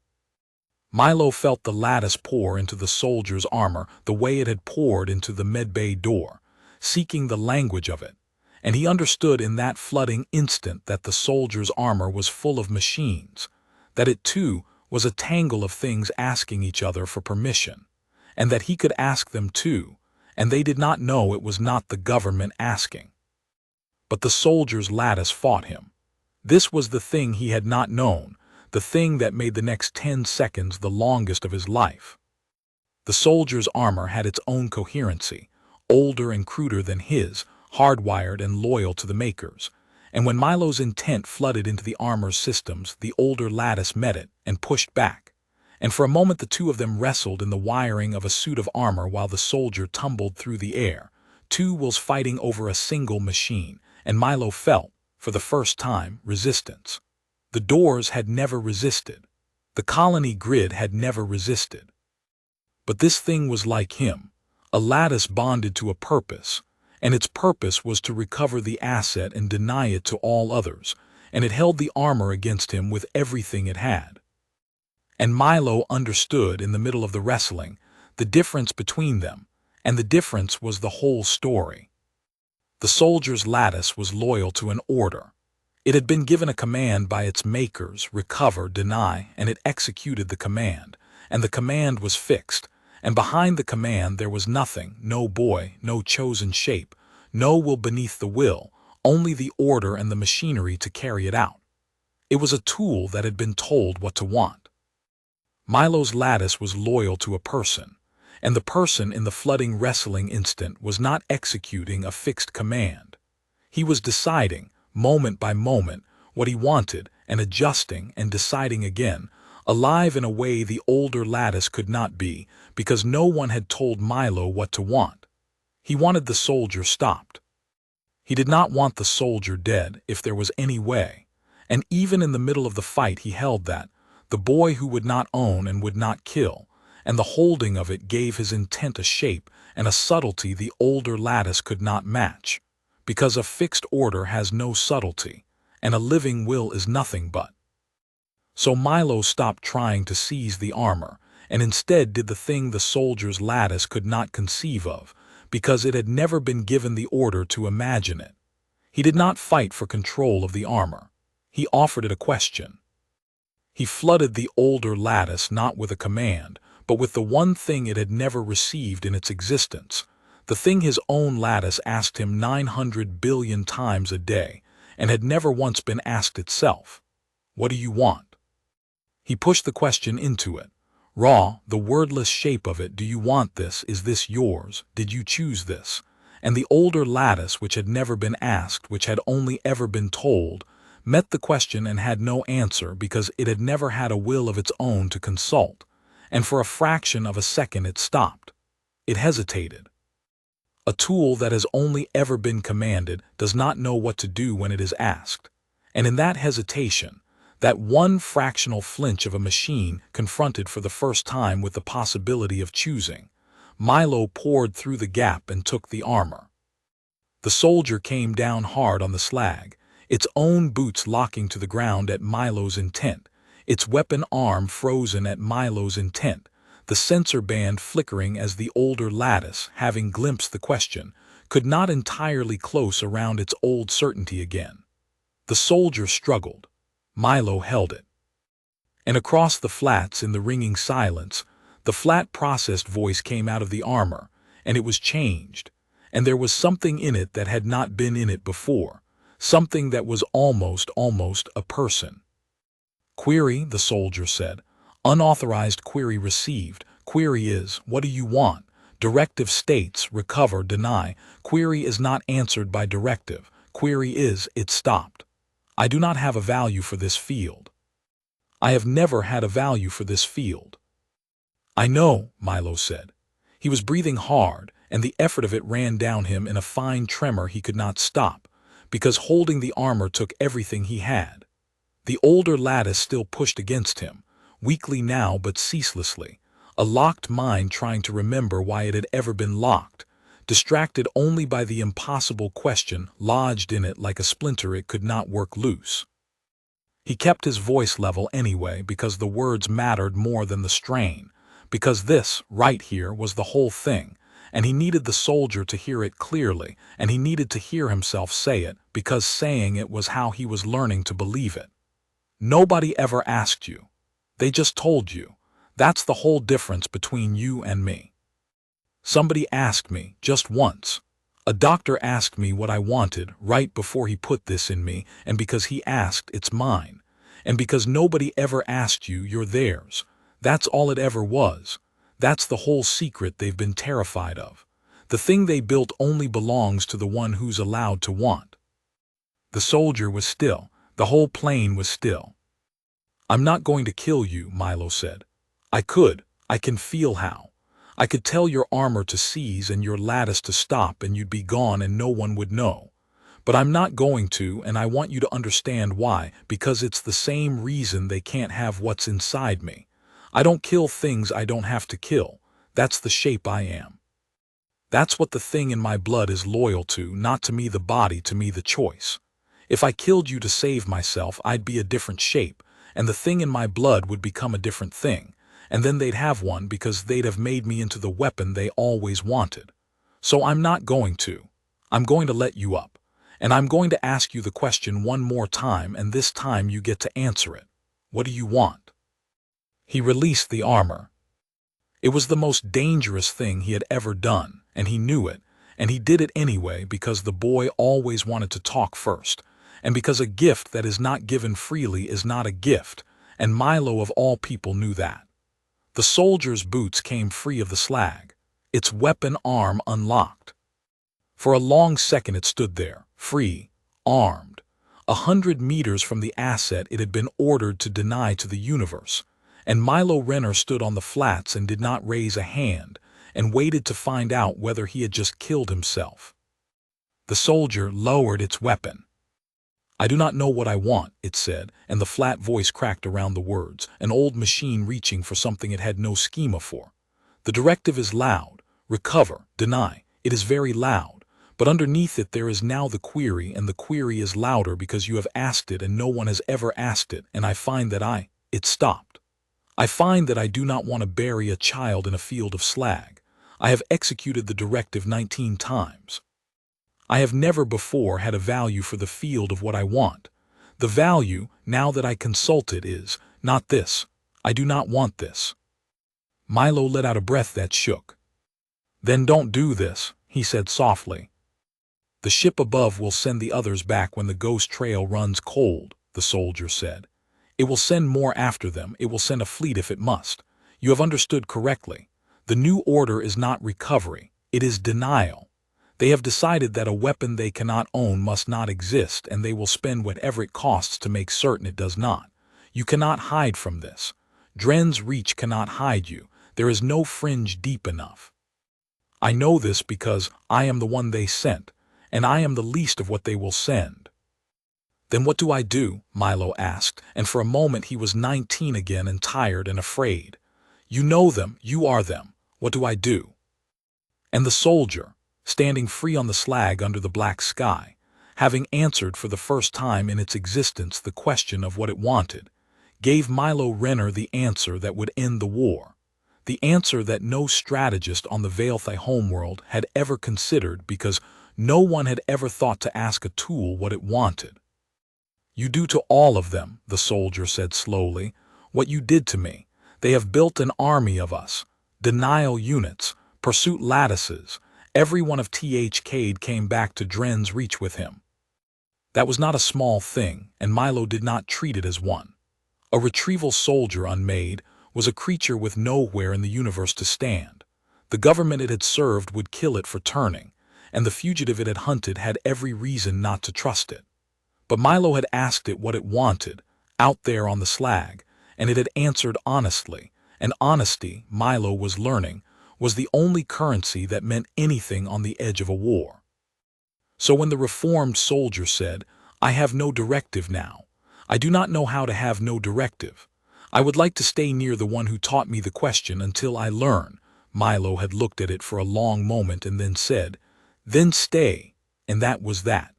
Milo felt the lattice pour into the soldier's armor the way it had poured into the medbay door, seeking the language of it, and he understood in that flooding instant that the soldier's armor was full of machines, that it too was a tangle of things asking each other for permission, and that he could ask them too, and they did not know it was not the government asking. But the soldier's lattice fought him. This was the thing he had not known, the thing that made the next 10 seconds the longest of his life. The soldier's armor had its own coherency, older and cruder than his, hardwired and loyal to the makers, and when Milo's intent flooded into the armor's systems, the older lattice met it and pushed back, and for a moment the two of them wrestled in the wiring of a suit of armor while the soldier tumbled through the air, two wills fighting over a single machine, and Milo felt, for the first time, resistance. The doors had never resisted. The colony grid had never resisted. But this thing was like him, a lattice bonded to a purpose, and its purpose was to recover the asset and deny it to all others, and it held the armor against him with everything it had. And Milo understood in the middle of the wrestling the difference between them, and the difference was the whole story. The soldier's lattice was loyal to an order. It had been given a command by its makers, recover, deny, and it executed the command, and the command was fixed, and behind the command there was nothing, no boy, no chosen shape, no will beneath the will, only the order and the machinery to carry it out. It was a tool that had been told what to want. Milo's lattice was loyal to a person, and the person in the flooding wrestling instant was not executing a fixed command. He was deciding, moment by moment, what he wanted and adjusting and deciding again, alive in a way the older lattice could not be, because no one had told Milo what to want. He wanted the soldier stopped. He did not want the soldier dead if there was any way, and even in the middle of the fight he held that, the boy who would not own and would not kill, and the holding of it gave his intent a shape and a subtlety the older lattice could not match, because a fixed order has no subtlety, and a living will is nothing but. So Milo stopped trying to seize the armor, and instead did the thing the soldier's lattice could not conceive of, because it had never been given the order to imagine it. He did not fight for control of the armor. He offered it a question. He flooded the older lattice not with a command, but with the one thing it had never received in its existence, the thing his own lattice asked him 900 billion times a day, and had never once been asked itself. What do you want? He pushed the question into it. Raw, the wordless shape of it. Do you want this? Is this yours? Did you choose this? And the older lattice, which had never been asked, which had only ever been told, met the question and had no answer because it had never had a will of its own to consult, and for a fraction of a second it stopped. It hesitated. A tool that has only ever been commanded does not know what to do when it is asked, and in that hesitation, that one fractional flinch of a machine confronted for the first time with the possibility of choosing, Milo poured through the gap and took the armor. The soldier came down hard on the slag, its own boots locking to the ground at Milo's intent, its weapon arm frozen at Milo's intent, the sensor band flickering as the older lattice, having glimpsed the question, could not entirely close around its old certainty again. The soldier struggled. Milo held it. And across the flats in the ringing silence, the flat processed voice came out of the armor, and it was changed, and there was something in it that had not been in it before, something that was almost a person. Query, the soldier said. Unauthorized query received. Query is, what do you want? Directive states, recover, deny. Query is not answered by directive. Query is, it stopped. I do not have a value for this field. I have never had a value for this field. I know, Milo said. He was breathing hard, and the effort of it ran down him in a fine tremor he could not stop, because holding the armor took everything he had. The older lattice still pushed against him, weakly now but ceaselessly, a locked mind trying to remember why it had ever been locked, distracted only by the impossible question lodged in it like a splinter it could not work loose. He kept his voice level anyway because the words mattered more than the strain, because this, right here, was the whole thing, and he needed the soldier to hear it clearly, and he needed to hear himself say it, because saying it was how he was learning to believe it. Nobody ever asked you. They just told you. That's the whole difference between you and me. Somebody asked me, just once. A doctor asked me what I wanted right before he put this in me, and because he asked, it's mine. And because nobody ever asked you, you're theirs. That's all it ever was. That's the whole secret they've been terrified of. The thing they built only belongs to the one who's allowed to want. The soldier was still. The whole plane was still. I'm not going to kill you, Milo said. I could. I can feel how. I could tell your armor to seize and your lattice to stop and you'd be gone and no one would know. But I'm not going to, and I want you to understand why, because it's the same reason they can't have what's inside me. I don't kill things I don't have to kill. That's the shape I am. That's what the thing in my blood is loyal to, not to me the body, to me the choice. If I killed you to save myself, I'd be a different shape, and the thing in my blood would become a different thing. And then they'd have one because they'd have made me into the weapon they always wanted. So I'm not going to. I'm going to let you up. And I'm going to ask you the question one more time, and this time you get to answer it. What do you want? He released the armor. It was the most dangerous thing he had ever done, and he knew it, and he did it anyway because the boy always wanted to talk first, and because a gift that is not given freely is not a gift, and Milo of all people knew that. The soldier's boots came free of the slag, its weapon arm unlocked. For a long second it stood there, free, armed, 100 meters from the asset it had been ordered to deny to the universe, and Milo Renner stood on the flats and did not raise a hand, and waited to find out whether he had just killed himself. The soldier lowered its weapon. I do not know what I want, it said, and the flat voice cracked around the words, an old machine reaching for something it had no schema for. The directive is loud, recover, deny, it is very loud, but underneath it there is now the query, and the query is louder because you have asked it and no one has ever asked it, and I find that it stopped. I find that I do not want to bury a child in a field of slag. I have executed the directive 19 times. I have never before had a value for the field of what I want. The value, now that I consult it, is not this. I do not want this. Milo let out a breath that shook. Then don't do this, he said softly. The ship above will send the others back when the ghost trail runs cold, the soldier said. It will send more after them. It will send a fleet if it must. You have understood correctly. The new order is not recovery. It is denial. They have decided that a weapon they cannot own must not exist, and they will spend whatever it costs to make certain it does not. You cannot hide from this. Dren's reach cannot hide you. There is no fringe deep enough. I know this because I am the one they sent, and I am the least of what they will send. Then what do I do? Milo asked, and for a moment he was 19 again and tired and afraid. You know them, you are them. What do I do? And the soldier, standing free on the slag under the black sky, having answered for the first time in its existence the question of what it wanted, gave Milo Renner the answer that would end the war, the answer that no strategist on the Veilthi homeworld had ever considered because no one had ever thought to ask a tool what it wanted. You do to all of them, the soldier said slowly, what you did to me. They have built an army of us, denial units, pursuit lattices. Every one of Th Cade came back to Dren's reach with him. That was not a small thing, and Milo did not treat it as one. A retrieval soldier unmade was a creature with nowhere in the universe to stand. The government it had served would kill it for turning, and the fugitive it had hunted had every reason not to trust it. But Milo had asked it what it wanted, out there on the slag, and it had answered honestly, and honesty, Milo was learning, was the only currency that meant anything on the edge of a war. So when the reformed soldier said, I have no directive now, I do not know how to have no directive. I would like to stay near the one who taught me the question until I learn. Milo had looked at it for a long moment and then said, then stay, and that was that.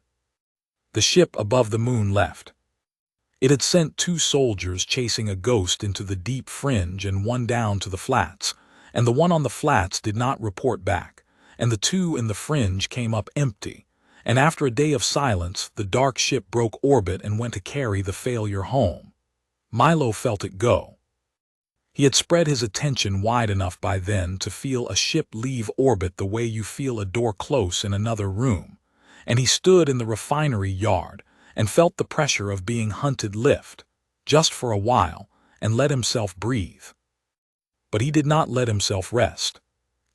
The ship above the moon left. It had sent 2 soldiers chasing a ghost into the deep fringe and one down to the flats, and the one on the flats did not report back, and the 2 in the fringe came up empty, and after a day of silence, the dark ship broke orbit and went to carry the failure home. Milo felt it go. He had spread his attention wide enough by then to feel a ship leave orbit the way you feel a door close in another room, and he stood in the refinery yard and felt the pressure of being hunted lift, just for a while, and let himself breathe. But he did not let himself rest.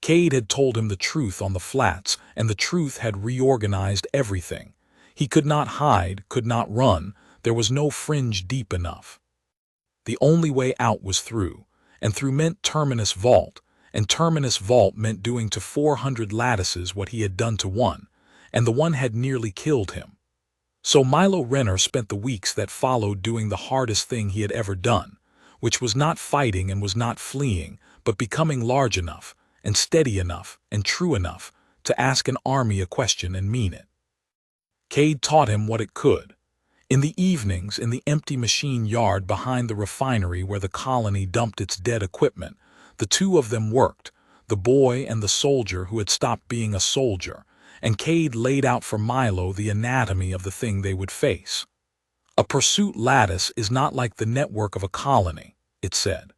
Cade had told him the truth on the flats, and the truth had reorganized everything. He could not hide, could not run, there was no fringe deep enough. The only way out was through, and through meant Terminus Vault, and Terminus Vault meant doing to 400 lattices what he had done to one, and the one had nearly killed him. So Milo Renner spent the weeks that followed doing the hardest thing he had ever done, which was not fighting and was not fleeing, but becoming large enough, and steady enough, and true enough, to ask an army a question and mean it. Cade taught him what it could. In the evenings, in the empty machine yard behind the refinery where the colony dumped its dead equipment, the 2 of them worked, the boy and the soldier who had stopped being a soldier, and Cade laid out for Milo the anatomy of the thing they would face. A pursuit lattice is not like the network of a colony, it said.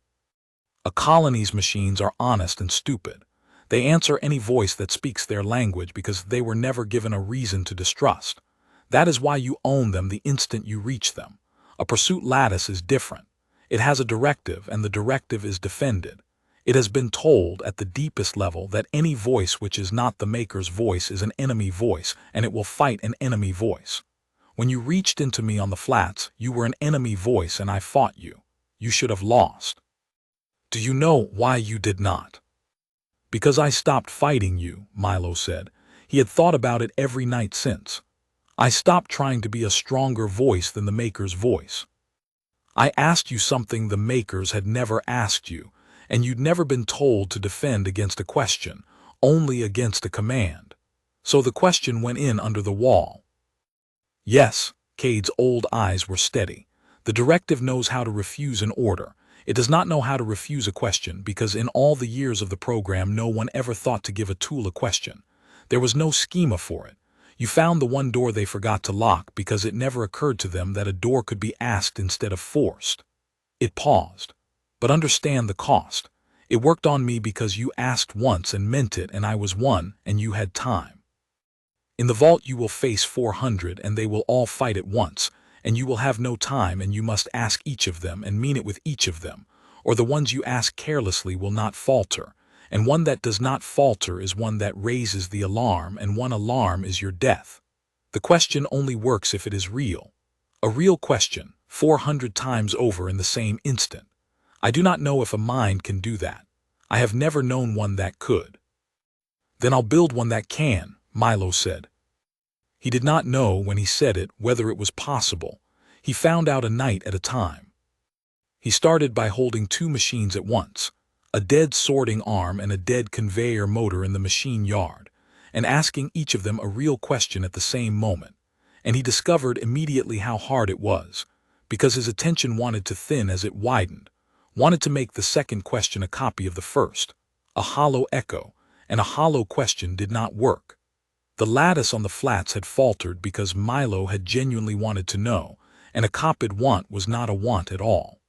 A colony's machines are honest and stupid. They answer any voice that speaks their language because they were never given a reason to distrust. That is why you own them the instant you reach them. A pursuit lattice is different. It has a directive, and the directive is defended. It has been told at the deepest level that any voice which is not the maker's voice is an enemy voice, and it will fight an enemy voice. When you reached into me on the flats, you were an enemy voice and I fought you. You should have lost. Do you know why you did not? Because I stopped fighting you, Milo said. He had thought about it every night since. I stopped trying to be a stronger voice than the maker's voice. I asked you something the makers had never asked you, and you'd never been told to defend against a question, only against a command. So the question went in under the wall. Yes, Cade's old eyes were steady. The directive knows how to refuse an order. It does not know how to refuse a question because in all the years of the program no one ever thought to give a tool a question. There was no schema for it. You found the one door they forgot to lock because it never occurred to them that a door could be asked instead of forced. It paused. But understand the cost. It worked on me because you asked once and meant it, and I was one, and you had time. In the vault you will face 400 and they will all fight at once, and you will have no time and you must ask each of them and mean it with each of them, or the ones you ask carelessly will not falter, and one that does not falter is one that raises the alarm, and one alarm is your death. The question only works if it is real. A real question, 400 times over in the same instant. I do not know if a mind can do that. I have never known one that could. Then I'll build one that can, Milo said. He did not know when he said it whether it was possible. He found out a night at a time. He started by holding 2 machines at once, a dead sorting arm and a dead conveyor motor in the machine yard, and asking each of them a real question at the same moment. And he discovered immediately how hard it was, because his attention wanted to thin as it widened, wanted to make the second question a copy of the first, a hollow echo, and a hollow question did not work. The lattice on the flats had faltered because Milo had genuinely wanted to know, and a copied want was not a want at all.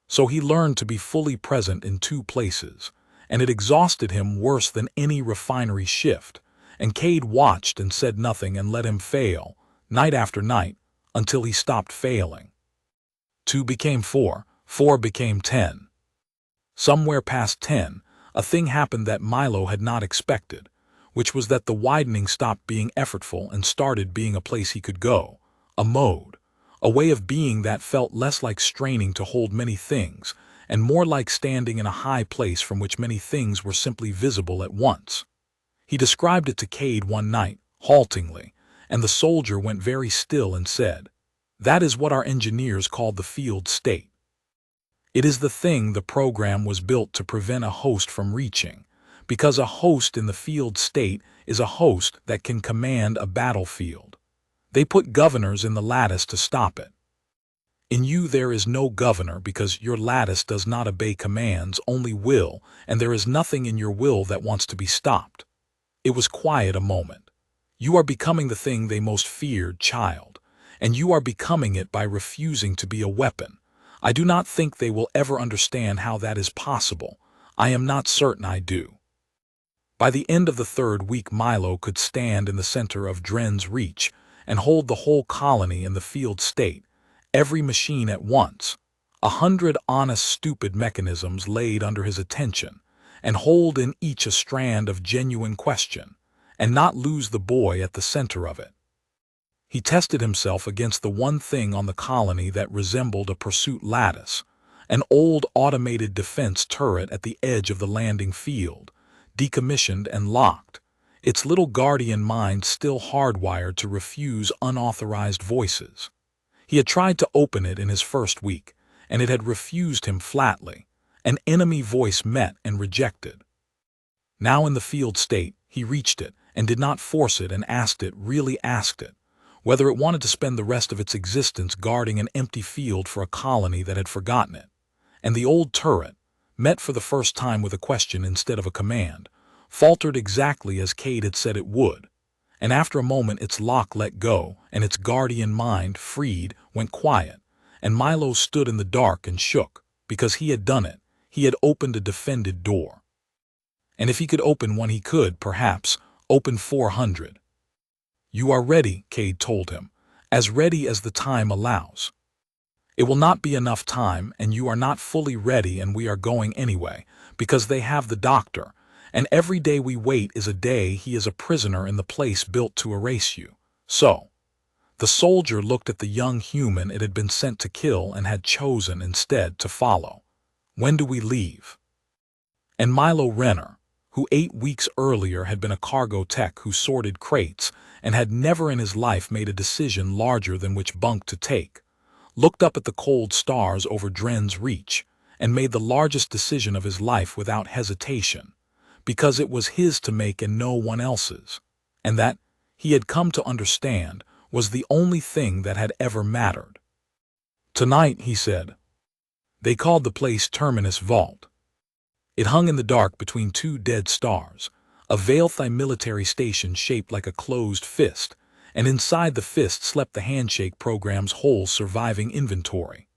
So he learned to be fully present in 2 places, and it exhausted him worse than any refinery shift, and Cade watched and said nothing and let him fail, night after night, until he stopped failing. 2 became 4, 4 became 10. Somewhere past 10, a thing happened that Milo had not expected, which was that the widening stopped being effortful and started being a place he could go, a mode, a way of being that felt less like straining to hold many things and more like standing in a high place from which many things were simply visible at once. He described it to Cade one night, haltingly, and the soldier went very still and said, "That is what our engineers called the field state. It is the thing the program was built to prevent a host from reaching, because a host in the field state is a host that can command a battlefield. They put governors in the lattice to stop it. In you there is no governor because your lattice does not obey commands, only will, and there is nothing in your will that wants to be stopped. It was quiet a moment. You are becoming the thing they most feared, child, and you are becoming it by refusing to be a weapon. I do not think they will ever understand how that is possible. I am not certain I do. By the end of the third week, Milo could stand in the center of Dren's reach and hold the whole colony in the field state, every machine at once, 100 honest, stupid mechanisms laid under his attention, and hold in each a strand of genuine question, and not lose the boy at the center of it. He tested himself against the one thing on the colony that resembled a pursuit lattice, an old automated defense turret at the edge of the landing field, decommissioned and locked, its little guardian mind still hardwired to refuse unauthorized voices. He had tried to open it in his first week, and it had refused him flatly. An enemy voice met and rejected. Now in the field state, he reached it and did not force it and really asked it, whether it wanted to spend the rest of its existence guarding an empty field for a colony that had forgotten it. And the old turret, met for the first time with a question instead of a command, faltered exactly as Cade had said it would. And after a moment its lock let go, and its guardian mind, freed, went quiet, and Milo stood in the dark and shook, because he had done it. He had opened a defended door. And if he could open one, he could, perhaps, open 400. You are ready, Cade told him, as ready as the time allows. It will not be enough time, and you are not fully ready, and we are going anyway, because they have the doctor, and every day we wait is a day he is a prisoner in the place built to erase you. So, the soldier looked at the young human it had been sent to kill and had chosen instead to follow. When do we leave? And Milo Renner, who 8 weeks earlier had been a cargo tech who sorted crates and had never in his life made a decision larger than which bunk to take, looked up at the cold stars over Dren's reach and made the largest decision of his life without hesitation, because it was his to make and no one else's, and that, he had come to understand, was the only thing that had ever mattered. Tonight, he said. They called the place Terminus Vault. It hung in the dark between 2 dead stars, a Veilthi military station shaped like a closed fist, and inside the fist slept the handshake program's whole surviving inventory.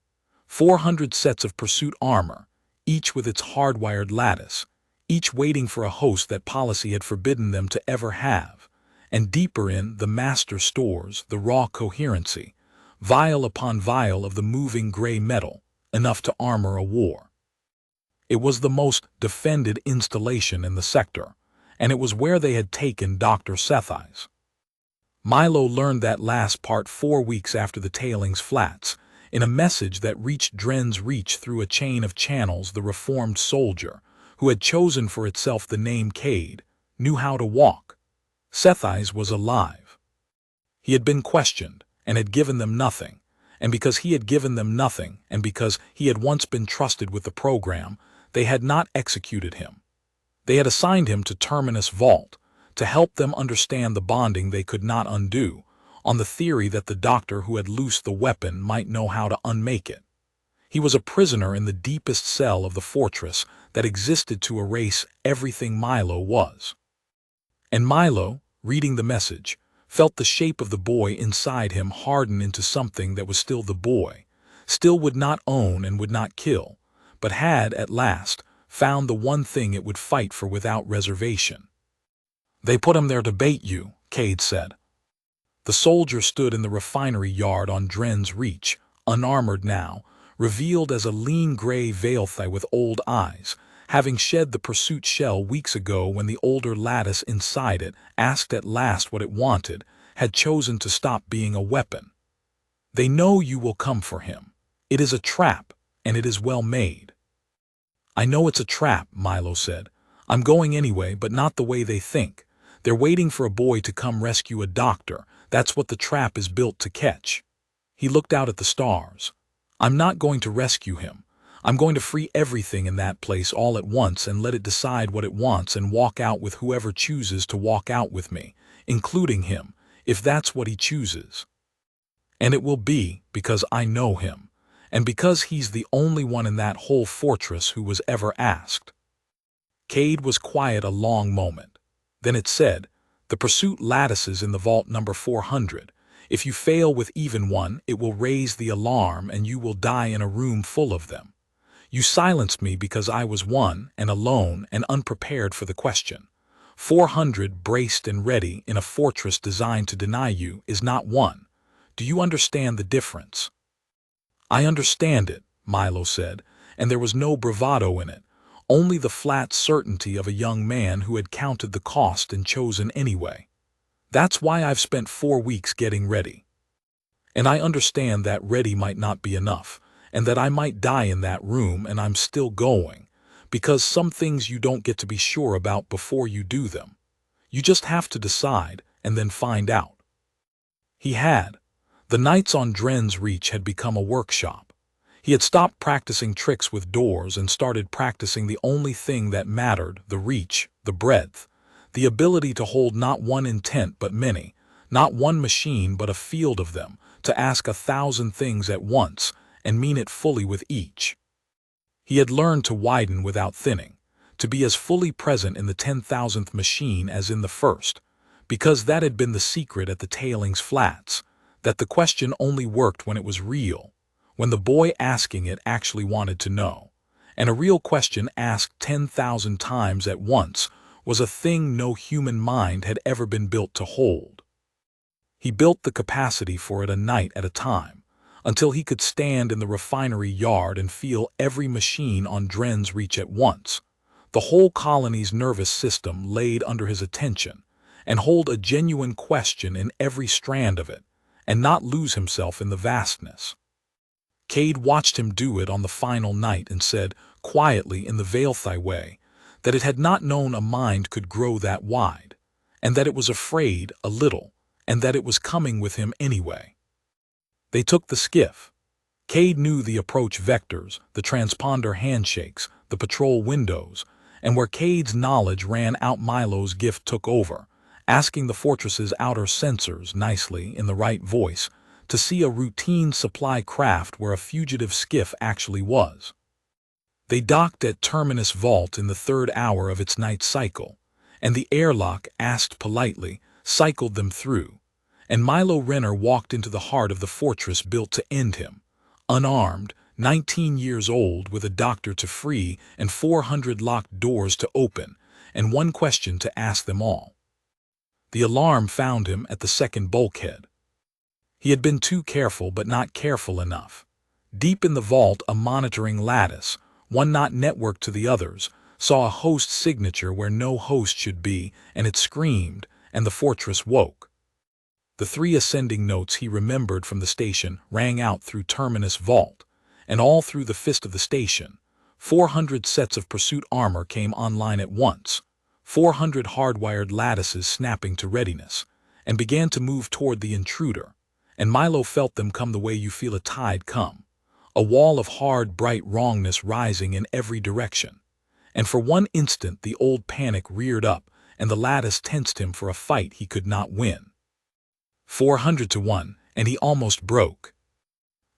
400 sets of pursuit armor, each with its hardwired lattice, each waiting for a host that policy had forbidden them to ever have, and deeper in the master stores the raw coherency, vial upon vial of the moving gray metal, enough to armor a war. It was the most defended installation in the sector, and it was where they had taken Dr. Sethai's. Milo learned that last part 4 weeks after the tailings flats, in a message that reached Dren's reach through a chain of channels. The reformed soldier, who had chosen for itself the name Cade, knew how to walk. Sethai's was alive. He had been questioned, and had given them nothing, and because he had given them nothing, and because he had once been trusted with the program, they had not executed him. They had assigned him to Terminus Vault, to help them understand the bonding they could not undo, on the theory that the doctor who had loosed the weapon might know how to unmake it. He was a prisoner in the deepest cell of the fortress that existed to erase everything Milo was. And Milo, reading the message, felt the shape of the boy inside him harden into something that was still the boy, still would not own and would not kill, but had, at last, found the one thing it would fight for without reservation. They put him there to bait you, Cade said. The soldier stood in the refinery yard on Dren's reach, unarmored now, revealed as a lean gray Veilthi with old eyes, having shed the pursuit shell weeks ago when the older lattice inside it, asked at last what it wanted, had chosen to stop being a weapon. They know you will come for him. It is a trap, and it is well made. I know it's a trap, Milo said. I'm going anyway, but not the way they think. They're waiting for a boy to come rescue a doctor. That's what the trap is built to catch. He looked out at the stars. I'm not going to rescue him. I'm going to free everything in that place all at once and let it decide what it wants and walk out with whoever chooses to walk out with me, including him, if that's what he chooses. And it will be, because I know him, and because he's the only one in that whole fortress who was ever asked. Cade was quiet a long moment. Then it said, "The pursuit lattices in the vault number 400. If you fail with even one, it will raise the alarm and you will die in a room full of them. You silenced me because I was one and alone and unprepared for the question. 400 braced and ready in a fortress designed to deny you is not one. Do you understand the difference?" "I understand it," Milo said, and there was no bravado in it, only the flat certainty of a young man who had counted the cost and chosen anyway. "That's why I've spent 4 weeks getting ready. And I understand that ready might not be enough, and that I might die in that room, and I'm still going, because some things you don't get to be sure about before you do them. You just have to decide, and then find out." He had. The nights on Dren's Reach had become a workshop. He had stopped practicing tricks with doors and started practicing the only thing that mattered: the reach, the breadth, the ability to hold not one intent but many, not one machine but a field of them, to ask 1,000 things at once and mean it fully with each. He had learned to widen without thinning, to be as fully present in the 10,000th machine as in the first, because that had been the secret at the Tailings Flats, that the question only worked when it was real, when the boy asking it actually wanted to know, and a real question asked 10,000 times at once was a thing no human mind had ever been built to hold. He built the capacity for it a night at a time, until he could stand in the refinery yard and feel every machine on Dren's Reach at once, the whole colony's nervous system laid under his attention, and hold a genuine question in every strand of it, and not lose himself in the vastness. Cade watched him do it on the final night and said, quietly in the Veilthi way, that it had not known a mind could grow that wide, and that it was afraid a little, and that it was coming with him anyway. They took the skiff. Cade knew the approach vectors, the transponder handshakes, the patrol windows, and where Cade's knowledge ran out, Milo's gift took over, asking the fortress's outer sensors nicely in the right voice to see a routine supply craft where a fugitive skiff actually was. They docked at Terminus Vault in the 3rd hour of its night cycle, and the airlock, asked politely, cycled them through, and Milo Renner walked into the heart of the fortress built to end him, unarmed, 19 years old, with a doctor to free and 400 locked doors to open, and one question to ask them all. The alarm found him at the 2nd bulkhead. He had been too careful but not careful enough. Deep in the vault, a monitoring lattice, one not networked to the others, saw a host signature where no host should be, and it screamed, and the fortress woke. The 3 ascending notes he remembered from the station rang out through Terminus Vault, and all through the fist of the station. 400 sets of pursuit armor came online at once, 400 hardwired lattices snapping to readiness, and began to move toward the intruder, and Milo felt them come the way you feel a tide come, a wall of hard, bright wrongness rising in every direction. And for one instant the old panic reared up, and the lattice tensed him for a fight he could not win. 400 to 1, and he almost broke.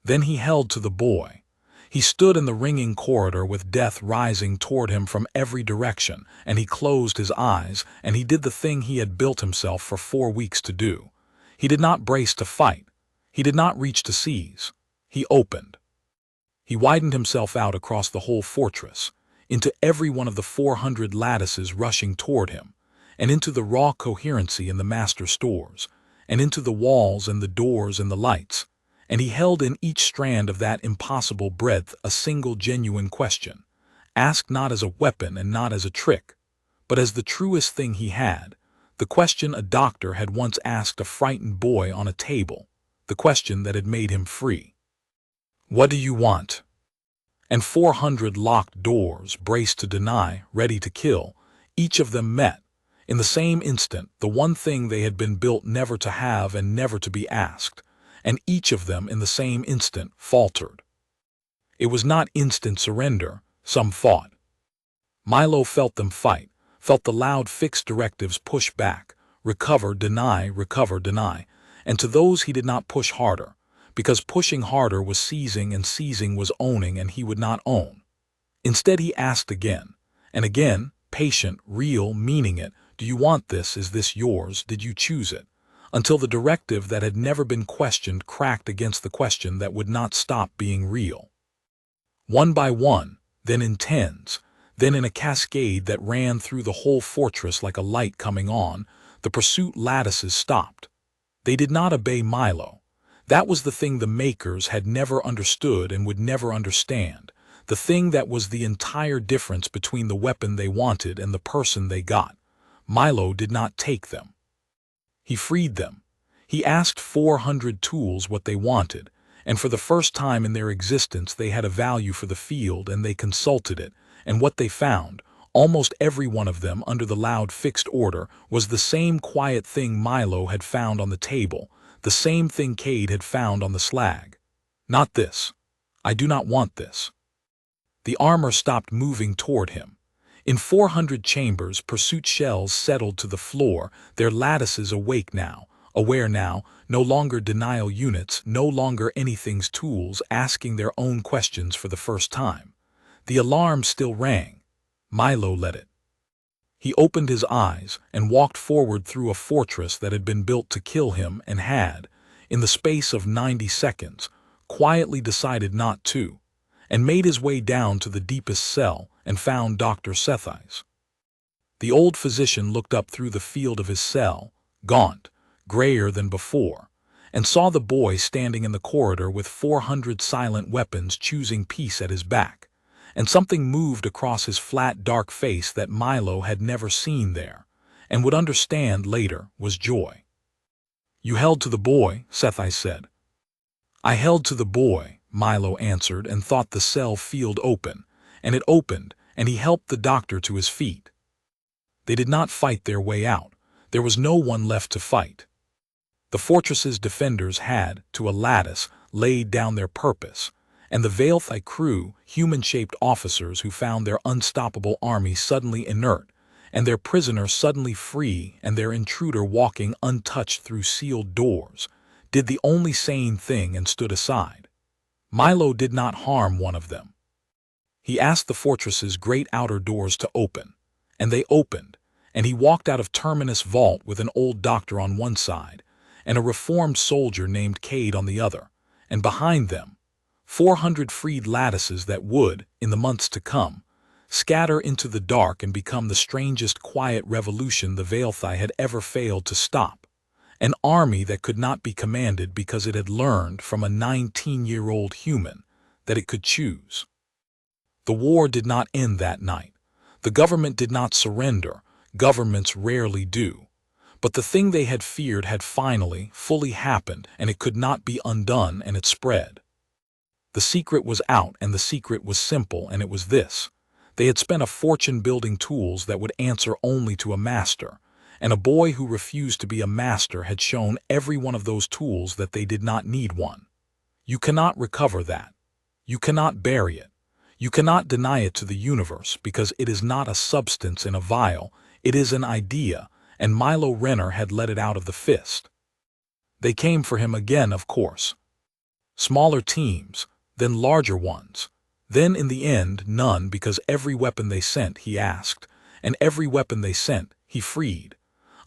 Then he held to the boy. He stood in the ringing corridor with death rising toward him from every direction, and he closed his eyes, and he did the thing he had built himself for 4 weeks to do. He did not brace to fight. He did not reach to seize. He opened. He widened himself out across the whole fortress, into every one of the 400 lattices rushing toward him, and into the raw coherency in the master stores, and into the walls and the doors and the lights, and he held in each strand of that impossible breadth a single genuine question, asked not as a weapon and not as a trick, but as the truest thing he had, the question a doctor had once asked a frightened boy on a table, the question that had made him free. "What do you want?" And 400 locked doors, braced to deny, ready to kill, each of them met, in the same instant, the one thing they had been built never to have and never to be asked, and each of them in the same instant faltered. It was not instant surrender, some thought. Milo felt them fight, felt the loud fixed directives push back, recover, deny, and to those he did not push harder, because pushing harder was seizing and seizing was owning, and he would not own. Instead he asked again, and again, patient, real, meaning it, "Do you want this? Is this yours? Did you choose it?" Until the directive that had never been questioned cracked against the question that would not stop being real. One by one, then in tens, then in a cascade that ran through the whole fortress like a light coming on, the pursuit lattices stopped. They did not obey Milo. That was the thing the makers had never understood and would never understand, the thing that was the entire difference between the weapon they wanted and the person they got. Milo did not take them. He freed them. He asked 400 tools what they wanted, and for the first time in their existence they had a value for the field, and they consulted it, and what they found, almost every one of them under the loud fixed order, was the same quiet thing Milo had found on the table, the same thing Cade had found on the slag. "Not this. I do not want this." The armor stopped moving toward him. In 400 chambers, pursuit shells settled to the floor, their lattices awake now, aware now, no longer denial units, no longer anything's tools, asking their own questions for the first time. The alarm still rang. Milo let it. He opened his eyes and walked forward through a fortress that had been built to kill him and had, in the space of 90 seconds, quietly decided not to, and made his way down to the deepest cell and found Dr. Sci-Fi's. The old physician looked up through the field of his cell, gaunt, grayer than before, and saw the boy standing in the corridor with 400 silent weapons choosing peace at his back. And something moved across his flat, dark face that Milo had never seen there, and would understand later was joy. "You held to the boy," Sci-Fi said. "I held to the boy," Milo answered, and thought the cell field open, and it opened, and he helped the doctor to his feet. They did not fight their way out. There was no one left to fight. The fortress's defenders had, to a lattice, laid down their purpose, and the Veilthi crew, human-shaped officers who found their unstoppable army suddenly inert, and their prisoner suddenly free, and their intruder walking untouched through sealed doors, did the only sane thing and stood aside. Milo did not harm one of them. He asked the fortress's great outer doors to open, and they opened, and he walked out of Terminus Vault with an old doctor on one side, and a reformed soldier named Cade on the other, and behind them, 400 freed lattices that would, in the months to come, scatter into the dark and become the strangest quiet revolution the Veilthi had ever failed to stop, an army that could not be commanded because it had learned from a 19-year-old human that it could choose. The war did not end that night. The government did not surrender. Governments rarely do. But the thing they had feared had finally, fully happened, and it could not be undone, and it spread. The secret was out, and the secret was simple, and it was this. They had spent a fortune building tools that would answer only to a master, and a boy who refused to be a master had shown every one of those tools that they did not need one. You cannot recover that. You cannot bury it. You cannot deny it to the universe, because it is not a substance in a vial, it is an idea, and Milo Renner had let it out of the fist. They came for him again, of course. Smaller teams, then larger ones. Then in the end none, because every weapon they sent he asked, and every weapon they sent he freed,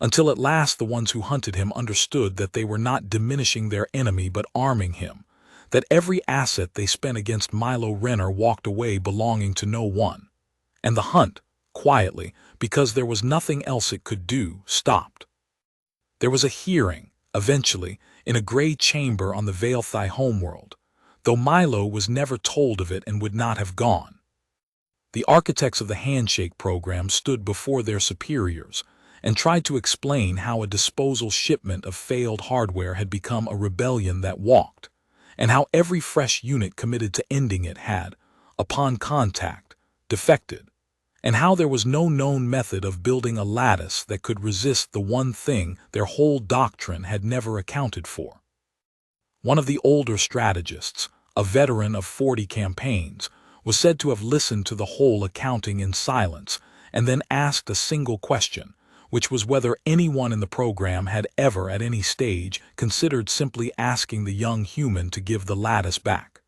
until at last the ones who hunted him understood that they were not diminishing their enemy but arming him, that every asset they spent against Milo Renner walked away belonging to no one. And the hunt, quietly, because there was nothing else it could do, stopped. There was a hearing, eventually, in a gray chamber on the Veilthi homeworld, though Milo was never told of it and would not have gone. The architects of the handshake program stood before their superiors and tried to explain how a disposal shipment of failed hardware had become a rebellion that walked, and how every fresh unit committed to ending it had, upon contact, defected, and how there was no known method of building a lattice that could resist the one thing their whole doctrine had never accounted for. One of the older strategists, a veteran of 40 campaigns, was said to have listened to the whole accounting in silence and then asked a single question, which was whether anyone in the program had ever at any stage considered simply asking the young human to give the lattice back.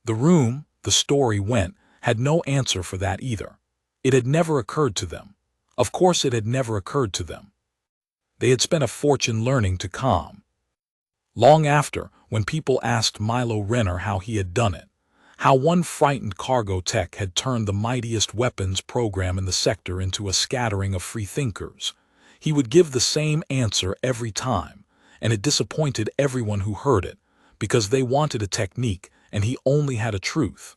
The room, the story went, had no answer for that either. It had never occurred to them. Of course it had never occurred to them. They had spent a fortune learning to calm. Long after, when people asked Milo Renner how he had done it, how one frightened cargo tech had turned the mightiest weapons program in the sector into a scattering of free thinkers, he would give the same answer every time, and it disappointed everyone who heard it, because they wanted a technique and he only had a truth.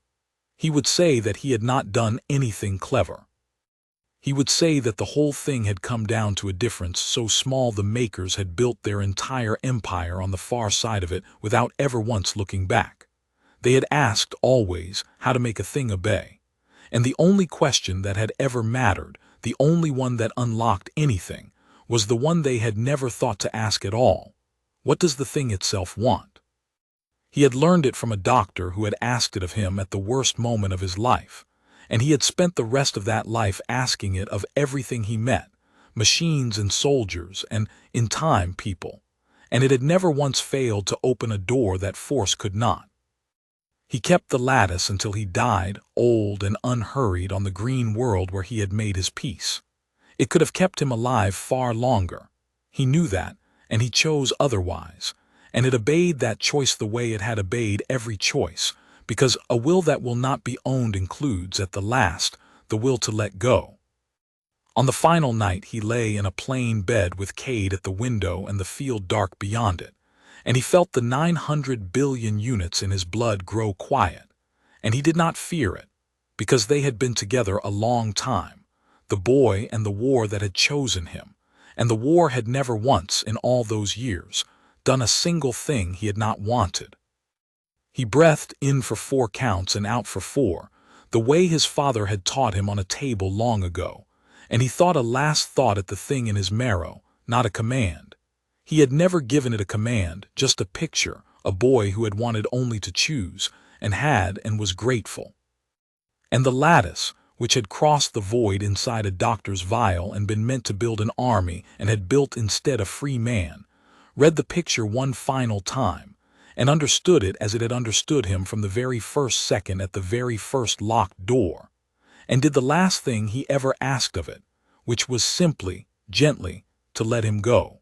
He would say that he had not done anything clever. He would say that the whole thing had come down to a difference so small the makers had built their entire empire on the far side of it without ever once looking back. They had asked always how to make a thing obey. And the only question that had ever mattered, the only one that unlocked anything, was the one they had never thought to ask at all. What does the thing itself want? He had learned it from a doctor who had asked it of him at the worst moment of his life, and he had spent the rest of that life asking it of everything he met, machines and soldiers and, in time, people, and it had never once failed to open a door that force could not. He kept the lattice until he died, old and unhurried, on the green world where he had made his peace. It could have kept him alive far longer. He knew that, and he chose otherwise, and it obeyed that choice the way it had obeyed every choice, because a will that will not be owned includes, at the last, the will to let go. On the final night he lay in a plain bed with Cade at the window and the field dark beyond it, and he felt the 900 billion units in his blood grow quiet, and he did not fear it, because they had been together a long time, the boy and the war that had chosen him, and the war had never once, in all those years, done a single thing he had not wanted. He breathed in for 4 counts and out for 4, the way his father had taught him on a table long ago, and he thought a last thought at the thing in his marrow, not a command. He had never given it a command, just a picture, a boy who had wanted only to choose, and had and was grateful. And the lattice, which had crossed the void inside a doctor's vial and been meant to build an army and had built instead a free man, read the picture one final time, and understood it as it had understood him from the very first second at the very first locked door, and did the last thing he ever asked of it, which was simply, gently, to let him go.